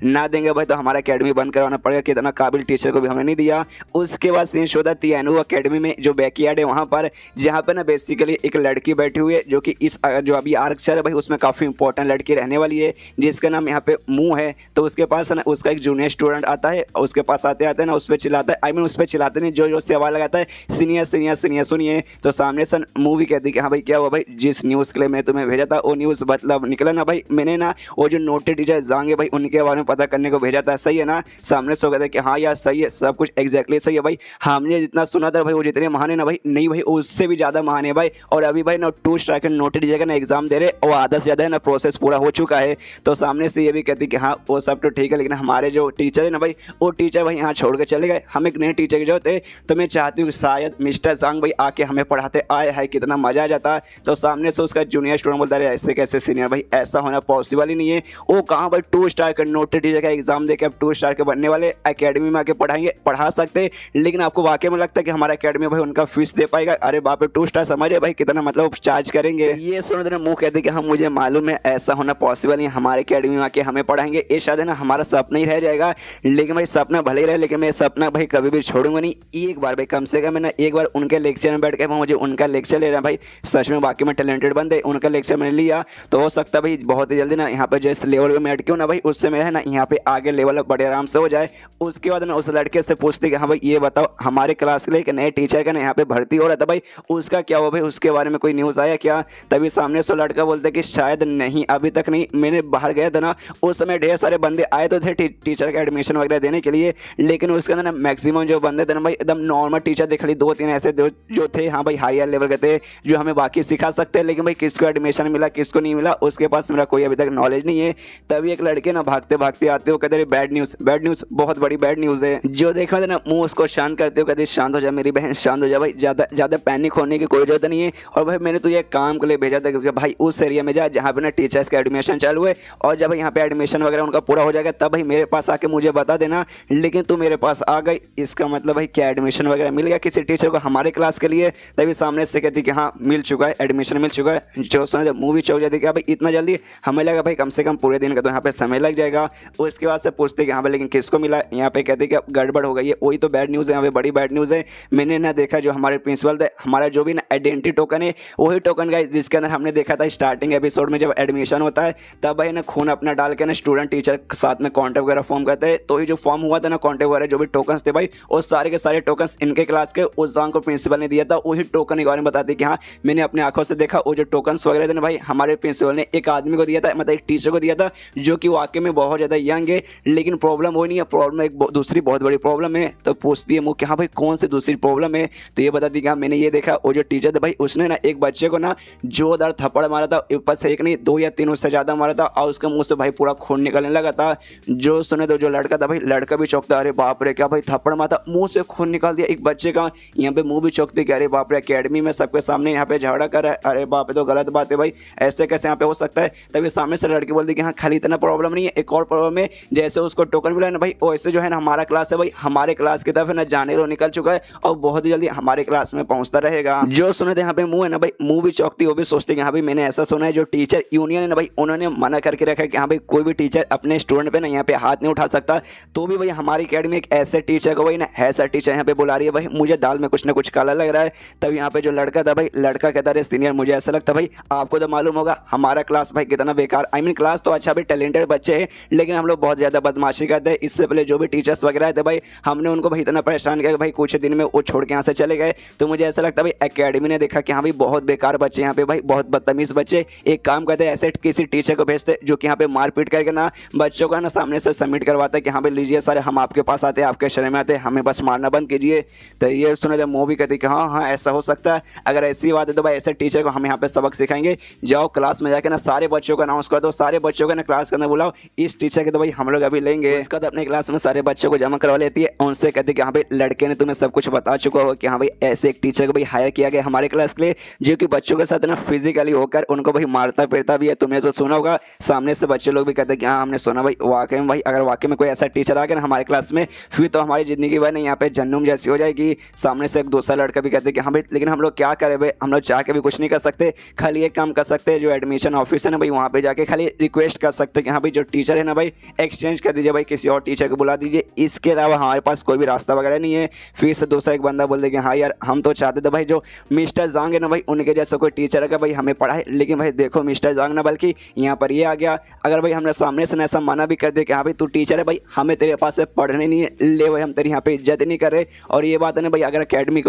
ना देंगे भाई, तो हमारा अकेडमी बंद करवाना पड़ेगा, कितना काबिल टीचर को भी हमने नहीं दिया। उसके बाद सीन शो था तियानुआ अकेडमी में जो बैकयार्ड है वहाँ पर, जहाँ पर ना बेसिकली एक लड़की बैठी हुई है जो कि इस जो अभी आर्क चल है भाई उसमें काफ़ी इंपॉर्टेंट लड़की रहने वाली है, जिसका नाम यहाँ पे मुंह है। तो उसके पास ना उसका एक जूनियर स्टूडेंट आता है, उसके पास आते आते ना उस पर चिल्लाता है, आई मीन उस पर चिल्लाते नहीं, जो से आवाज़ लगाता है सीनियर सीनियर सीनियर सुनिए। तो सामने से मूवी कहती कि हाँ भाई क्या हुआ भाई, जिस न्यूज़ के लिए मैं तुम्हें भेजा था वो न्यूज़ मतलब निकला ना भाई, मैंने ना वो जो नोटेड टीचर जाएंगे भाई उनके बारे में पता करने को भेजा था, सही है ना? सामने से कहते हैं कि हाँ यार सही है, सब कुछ एग्जैक्टली सही है भाई, हमने जितना सुना था भाई वो जितने महान है ना भाई, नहीं भाई उससे भी ज़्यादा महान है भाई। और अभी भाई ना 2 स्टार के नोटेड टीचर का ना एग्जाम दे रहे, वो आधा से ज़्यादा है ना प्रोसेस पूरा हो चुका है। तो सामने से ये भी कहती कि हाँ वो सब तो ठीक है, लेकिन हमारे जो टीचर है ना भाई, वो टीचर भाई यहाँ छोड़ के चले गए, हम एक नए टीचर की जरूरत है। तो मैं चाहती हूँ शायद मिस्टर जांग भाई आके हमें पढ़ाते आए है, कितना मजा आ जाता। तो सामने से उसका जूनियर स्टूडेंट बोलता है ऐसे कैसे सीनियर भाई, ऐसा होना पॉसिबल ही नहीं है। वो कहाँ भाई 2 स्टार का नोटेड टीचर का एग्जाम देके अब 2 स्टार के बनने वाले एकेडमी में आके पढ़ा सकते, लेकिन आपको वाकई में लगता है कि हमारा एकेडमी भाई उनका फीस दे पाएगा? अरे बाप रे 2 स्टार समझे भाई कितना मतलब चार्ज करेंगे। ये सुन देना मुँह कहते कि हम मुझे मालूम है ऐसा होना पॉसिबल नहीं, हमारे एकेडमी में आके हमें पढ़ाएंगे, ये शायद है ना हमारा सपना ही रह जाएगा। लेकिन भाई सपना भले ही रहे, लेकिन मैं सपना भाई कभी भी छोड़ूंगा नहीं। एक बार भाई कम से कम मैं ना एक बार उनके लेक्चर में बैठ के मुझे उनका लेक्चर ले रहा है भाई, सच में बाकी में टैलेंटेड बंदे, उनका लेक्चर मैंने लिया तो हो सकता है भाई बहुत ही जल्दी ना यहाँ पे जिस लेवल में अटके हो ना भाई, उससे मेरा है ना यहाँ पे आगे लेवल बड़े आराम से हो जाए। उसके बाद ना उस लड़के से पूछते कि हाँ भाई ये बताओ हमारे क्लास के लिए एक नए टीचर का ना यहाँ पे भर्ती हो रहा था भाई, उसका क्या हुआ भाई, उसके बारे में कोई न्यूज़ आया क्या? तभी सामने से लड़का बोलता कि शायद नहीं, अभी तक नहीं, मैंने बाहर गया था ना उस समय ढेर सारे बंदे आए तो थे टीचर का एडमिशन वगैरह देने के लिए, लेकिन उसके अंदर ना मैक्सिमम जो बंदे थे ना भाई एकदम नॉर्मल टीचर दिख ली, 2-3 ऐसे जो थे हाँ भाई हायर लेवल के थे जो हमें बाकी सिखा सकते हैं, लेकिन भाई किसको एडमिशन मिला किसको नहीं मिला उसके पास मेरा कोई अभी तक नॉलेज नहीं है। तभी एक लड़के ना भागते भागते आते हो, कहते बैड न्यूज़ बहुत बड़ी बैड न्यूज़ है। जो देखा था ना मुँह उसको शांत करते हो, कहते शांत हो जा मेरी बहन, शांत हो जा भाई, ज़्यादा पैनिक होने की कोई जरूरत नहीं है। और भाई मैंने तुझे काम के लिए भेजा था क्योंकि भाई उस एरिया में जा जहाँ पे ना टीचर्स का एडमिशन चालू है, और जब यहाँ पे एडमिशन वगैरह उनका पूरा हो जाएगा तब भाई मेरे पास आके मुझे बता देना। लेकिन तू मेरे पास आ गई, इसका मतलब भाई क्या एडमिशन वगैरह मिल गया किसी टीचर को हमारे क्लास के लिए? तभी सामने से कहती कि हाँ मिल चुका है, एडमिशन मिल चुका है। जो सुना मूवी चौक जाती कि भाई इतना जल्दी, हमें लगा भाई कम से कम पूरे दिन का तो यहाँ पे समय लग जाएगा। उसके बाद से पूछते कि हाँ भाई लेकिन किसको मिला? यहाँ पे कहते कि गड़बड़ हो गई है, वही तो बैड न्यूज़ है, यहाँ पे बड़ी बैड न्यूज़ है। मैंने ना देखा जो हमारे प्रिंसिपल थे, हमारा जो भी ना आइडेंटिटी टोकन है वही टोकन का जिसके अंदर हमने देखा था स्टार्टिंग एपिसोड में जब एडमिशन होता है तब भाई ना खून अपना डाल के ना स्टूडेंट टीचर के साथ में कॉन्टैक्ट वगैरह फॉर्म करते हैं। तो ये जो फॉर्म हुआ था ना कॉन्टैक्ट वगैरह जो भी टोकन्स थे भाई, वो सारे के सारे टोकन्स इनके क्लास के उस जांग को प्रिंसिपल ने दिया था। वही टोकन के बारे में बताते कि हाँ मैंने अपने आंखों से देखा, वो जो टोकन्स वगैरह थे ना भाई हमारे प्रिंसिपल ने एक आदमी को दिया था, मतलब एक टीचर को दिया था जो कि वाकई में बहुत ज़्यादा यंग है। लेकिन प्रॉब्लम वो नहीं है, प्रॉब्लम एक दूसरी बहुत बड़ी प्रॉब्लम है। तो पूछती है मुँह कि हाँ भाई कौन सी दूसरी प्रॉब्लम है? तो ये बताती कि हाँ मैंने ये देखा वो जो टीचर था भाई उसने ना एक बच्चे को ना जोरदार थप्पड़ मारा था, ऊपर से एक नहीं 2 या 3 उससे ज़्यादा मारा था और उसके मुंह से भाई पूरा खून निकलने लगा था। जो सुने तो जो लड़का था भाई, लड़का भी चौंकता, अरे बाप रे क्या भाई थप्पड़ मारा, मुंह से खून निकाल दिया एक बच्चे का। यहाँ पे मुंह भी चौंकती कि अरे बाप रे अकेडमी में सबके सामने यहाँ पे झगड़ा कर रहा है, अरे बाप रे तो गलत बात है भाई, ऐसे कैसे यहाँ पे हो सकता है। तभी सामने से लड़की बोलती कि हाँ खाली इतना प्रॉब्लम नहीं है, एक और प्रॉब्लम है, जैसे उसको टोकन मिला है ना भाई वैसे जो है ना हमारा क्लास है भाई, हमारे क्लास की तरफ है ना जाने रो निकल चुका है और बहुत ही जल्दी हमारे क्लास में पहुंचता रहेगा। जो सुने थे यहाँ पे मुंह है ना भाई, मुंह भी चौंकती, वो भी सोचते कि हाँ भाई मैंने ऐसा सुना है जो टीचर यूनियन है ना भाई उन्होंने मना करके रखा है कि हाँ भाई कोई भी टीचर अपने स्टूडेंट पे ना यहाँ पे हाथ नहीं उठा सकता। तो भी भाई हमारी अकेडमी एक ऐसे टीचर को भाई ना ऐसा टीचर यहाँ पे बुला रही है भाई, मुझे दाल में कुछ ना कुछ काला लग रहा है। तब यहाँ पे जो लड़का था भाई, लड़का कहता है सीनियर मुझे ऐसा लगता भाई आपको तो मालूम होगा हमारा क्लास भाई कितना बेकार, आई मीन क्लास तो अच्छा भाई टैलेंटेड बच्चे हैं लेकिन हम लोग बहुत ज़्यादा बदमाशी करते हैं। इससे पहले जो भी टीचर्स वगैरह थे भाई हमने उनको भाई इतना परेशान किया कि भाई कुछ दिन में वो छोड़ के यहाँ से चले गए। तो मुझे ऐसा लगता है भाई एकेडमी ने देखा कि हाँ भाई बहुत बेकार बच्चे यहाँ पे भाई, बहुत बदतमीज बच्चे, एक काम करते हैं ऐसे किसी टीचर को भेजते जो कि यहाँ पे मारपीट करके ना बच्चों का ना सामने से सबमिट करवाता है कि हाँ भाई लीजिए सर हम आपके पास आते हैं, आपके शहर में आते हैं, हमें बस मारना बंद कीजिए। तो ये सुने थे मूवी कहती कि हाँ हाँ ऐसा हो सकता है, अगर ऐसी बात है तो भाई ऐसे टीचर को हम यहाँ पे सबक सिखाएंगे, जाओ क्लास में जाके ना सारे बच्चों को अनाउंस कर दो, सारे बच्चों को ना क्लास करना बुलाओ, इस टीचर के तो भाई हम लोग अभी लेंगे। इसका तो अपने क्लास में सारे बच्चों को जमा करवा लेती है, उनसे कहती कि हाँ भाई लड़के ने तुम्हें सब कुछ बता चुका हो कि हाँ भाई ऐसे एक टीचर को भाई हायर किया गया हमारे क्लास के लिए जो कि बच्चों के साथ ना फिजिकली होकर उनको भाई मारता पीटता भी है। तुमने तो सुना होगा, सामने से बच्चे लोग भी कहते हैं कि हाँ हमने सुना भाई, वाकई में भाई अगर वाकई में कोई ऐसा टीचर आ गया ना हमारे क्लास में फिर तो हमारी ज़िंदगी भाई ना यहाँ पे जन्नूम जैसी हो जाएगी। सामने से एक दूसरा लड़का भी कहते हैं कि हाँ भाई लेकिन हम लोग क्या करें भाई, हम लोग चाह के भी कुछ नहीं कर सकते, खाली एक काम कर सकते हैं जो एडमिशन ऑफिस है ना भाई वहाँ पे जाके खाली रिक्वेस्ट कर सकते हैं कि हाँ भाई जो टीचर है ना भाई एक्सचेंज कर दीजिए भाई, किसी और टीचर को बुला दीजिए, इसके अलावा हमारे पास कोई भी रास्ता वगैरह नहीं है। फिर से दूसरा एक बंदा बोल दे कि हाँ यार हम तो चाहते थे भाई जो मिस्टर जांग है ना भाई उनके जैसा कोई टीचर है भाई हमें पढ़ाए, लेकिन भाई देखो मिस्टर जांग ना बल्कि यहाँ पर ये आ गया। अगर भाई हमने सामने से ऐसा मना भी कर दिया कि हाँ भाई तू टीचर है भाई हमें तेरे पास से पढ़ने नहीं है, ले भाई हम तेरी यहाँ पे इज्जत नहीं कर रहे। और ये बात है ना भाई अगर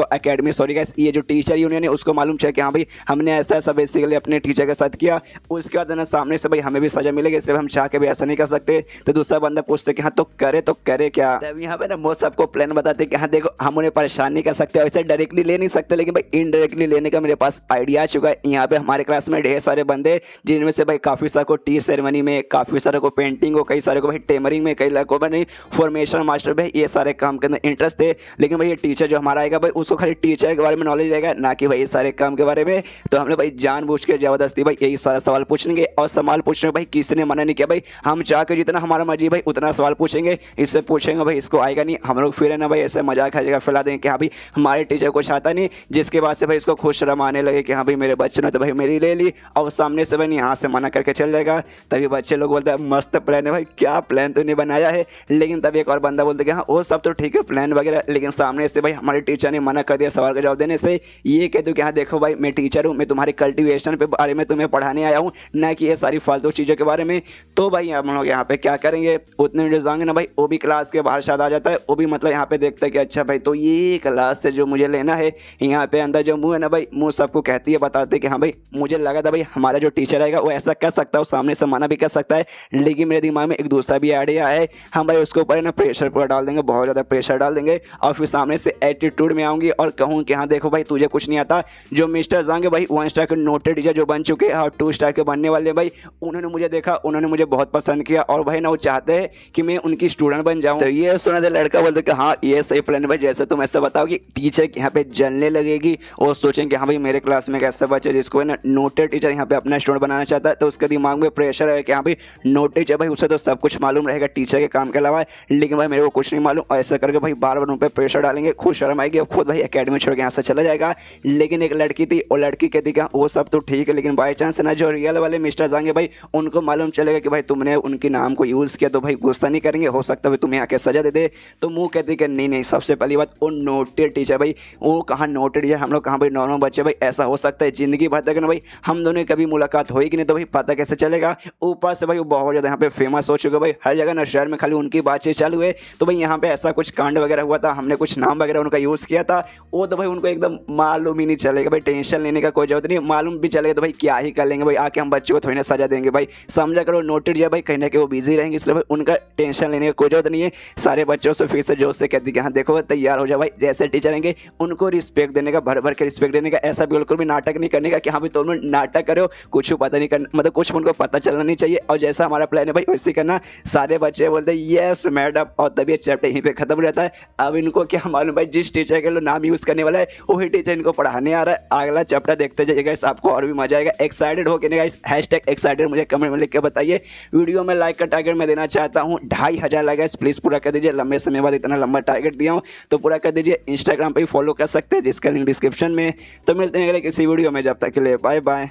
अकेडमी सॉरी गाइस ये जो टीचर यूनियन है उसको मालूम चाहिए कि हाँ भाई हमने ऐसा ऐसा बेसिकली अपने टीचर के साथ किया, उसके बाद ना सामने से भाई हमें भी सजा मिलेगी, इसलिए हम चाह के भी ऐसा नहीं कर सकते। तो दूसरा बंदा पूछते कि हाँ तो करे क्या। तब यहाँ पे ना वो सबको प्लान बताते कि हाँ देखो हम उन्हें परेशान नहीं कर सकते, वैसे डायरेक्टली ले नहीं सकते लेकिन भाई इनडायरेक्टली लेने का मेरे पास आइडिया आ चुका है। यहाँ पे हमारे क्लास में ढेर सारे बंदे जिनमें से भाई काफ़ी सारे को टी सेरेमनी में, काफ़ी सारे को पेंटिंग को, कई सारे को भाई टेमरिंग में, कई लड़कों में नहीं फॉर्मेशन मास्टर भाई ये सारे काम के अंदर इंटरेस्ट थे। लेकिन भाई ये टीचर जो हमारा आएगा भाई उसको खाली टीचर के बारे में नॉलेज रहेगा ना कि भाई ये सारे काम के बारे में। तो हमने भाई जानबूझ के ज़बरदस्ती भाई यही सारा सवाल पूछेंगे और सवाल पूछने में भाई किसी ने मना नहीं किया भाई, हम चाह के जितना हमारा मर्जी भाई उतना सवाल पूछेंगे, इससे पूछेंगे भाई इसको आएगा नहीं, हम लोग फिर है ना भाई ऐसे मजाक हर जगह फैला देंगे कि हाँ भाई हमारे टीचर कुछ आता नहीं, जिसके बाद से भाई इसको खुश रमाने लगे कि हाँ भाई मेरे बच्चे ने तो भाई मेरी ले ली और सामने से भाई यहाँ से मना करके चल जाएगा। तभी बच्चे लोग बोलते हैं मस्त प्लान है भाई, क्या प्लान तूने बनाया है। लेकिन तभी एक और बंदा बोलते कि हाँ वो सब तो ठीक है प्लान वगैरह, लेकिन सामने से भाई हमारे टीचर ने मना कर दिया सवाल का जवाब देने से। ये कह दो कि हाँ देखो भाई मैं टीचर हूँ, मैं तुम्हारे कल्टिवेशन पे बारे में तुम्हें पढ़ाने आया हूँ ना कि ये सारी फालतू चीज़ों के बारे में। तो भाई हम लोग यहाँ पे क्या करेंगे, उतने में जो जाएंगे ना भाई वो भी क्लास के बाहर शायद आ जाता है, वो भी मतलब यहाँ पे देखता है कि अच्छा भाई तो ये क्लास से जो मुझे लेना है। यहाँ पे अंदर जो मुँह है ना भाई मुँह सबको कहती है बताते कि हाँ भाई मुझे लगा था भाई हमारा जो टीचर आएगा वो ऐसा कर सकता है, सामने से मना भी कर सकता है, लेकिन मेरे दिमाग में एक दूसरा भी आइडिया है, हम भाई उसके ऊपर ना प्रेशर पूरा डाल देंगे, बहुत ज़्यादा प्रेशर डाल देंगे और फिर सामने से एटीट्यूड में आऊँगी और कहूँ कि हाँ देखो भाई तुझे कुछ नहीं आता। जो मिस्टर जांगे भाई 1 स्टार के नोटेड टीचर जो बन चुके हैं और 2 स्टार के बनने वाले भाई, उन्होंने मुझे देखा, उन्होंने मुझे बहुत पसंद किया और भाई ना वो चाहते हैं कि मैं उनकी स्टूडेंट बन जाऊँ। तो ये सुना था लड़का बोलते कि हाँ ये सही प्लान भाई, जैसे तुम ऐसा बताओ कि टीचर यहाँ पे जलने लगेगी और सोचेंगे हाँ भाई मेरे क्लास में एक ऐसा बच्चा जिसको है ना नोटेड टीचर यहाँ पे अपना स्टूडेंट बनाना चाहता है, तो उसके दिमाग में प्रेशर है कि हाँ भाई नोटेड टीचर भाई उसे तो सब कुछ मालूम रहेगा टीचर के काम के अलावा, लेकिन भाई मेरे को कुछ नहीं मालूम। ऐसा करके भाई बार बार उन पर प्रेशर डालेंगे, खुद शर्म आएगी और खुद भाई अकेडमी छोड़ के यहाँ से चला जाएगा। लेकिन एक लड़की थी और लड़की कहती कि वो सब तो ठीक है, लेकिन बाई चांस ना जो रियल वाले मिस्टर जाएंगे भाई उनको मालूम चलेगा कि भाई तुमने उनके नाम को यूज़ किया, तो भाई गुस्सा नहीं करेंगे, हो सकता है तुम्हें आके सजा दे दे। तो मुँह कहती कि नहीं, सबसे पहली बात वो नोटेड टीचर भाई, वो कहाँ नोटेड है, हम लोग कहाँ भाई नॉर्मल बच्चे भाई, ऐसा हो सकता है जिंदगी भर तक ना भाई हम दोनों कभी मुलाकात होगी नहीं, तो भाई पता कैसे चलेगा। ऊपर से भाई वो बहुत ज़्यादा यहाँ पे फेमस हो चुके भाई, हर जगह ना शहर में खाली उनकी बातचीत चालू है। तो भाई यहाँ पे ऐसा कुछ कांड वगैरह हुआ था, हमने कुछ नाम वगैरह उनका यूज़ किया था, वो तो भाई उनको एकदम मालूम ही नहीं चलेगा भाई, टेंशन लेने का कोई जरूरत नहीं, मालूम भी चलेगा तो भाई क्या ही कर लेंगे भाई, आके हम बच्चे को थोड़ी ना सजा देंगे भाई, समझा करो नोटेड या भाई कहीं ना कहीं वो बिजी रहेंगे, इसलिए भाई उनका टेंशन लेने की कोई जरूरत नहीं है। सारे बच्चों से फिर से जोश से कहती कि हाँ देखो तैयार हो जाओ भाई, जैसे टीचर रहेंगे उनको रिस्पेक्ट देने का, भर भर के रिस्पेक्ट देने का, ऐसा बिल्कुल भी नाटक नहीं करने का कि हाँ भाई तुम नाटक करो, कुछ पता नहीं करना, मतलब कुछ उनको पता चलना नहीं चाहिए। और जैसा हमारा प्लान है भाई वैसे करना। सारे बच्चे बोलते हैं यस मैडम, और तभी चैप्टर यहीं पे खत्म हो जाता है। अब इनको क्या मालूम भाई, जिस टीचर के लिए नाम यूज़ करने वाला है वही टीचर इनको पढ़ाने आ रहा है। अगला चैप्टर देखते जाइए गाइस, आपको और भी मजा आएगा। एक्साइटेड हो के गाइस, #एक्साइटेड मुझे कमेंट में लिख के बताइए। वीडियो में लाइक का टारगेट मैं देना चाहता हूँ 2500 लाइक गाइस, प्लीज़ पूरा कर दीजिए। लंबे समय बाद इतना लंबा टारगेट दिया हूँ तो पूरा कर दीजिए। इंस्टाग्राम पे भी फॉलो कर सकते हैं जिसका लिंक डिस्क्रिप्शन में। तो मिलते हैं अगले किसी वीडियो में, जब तक के लिए बाय बाय।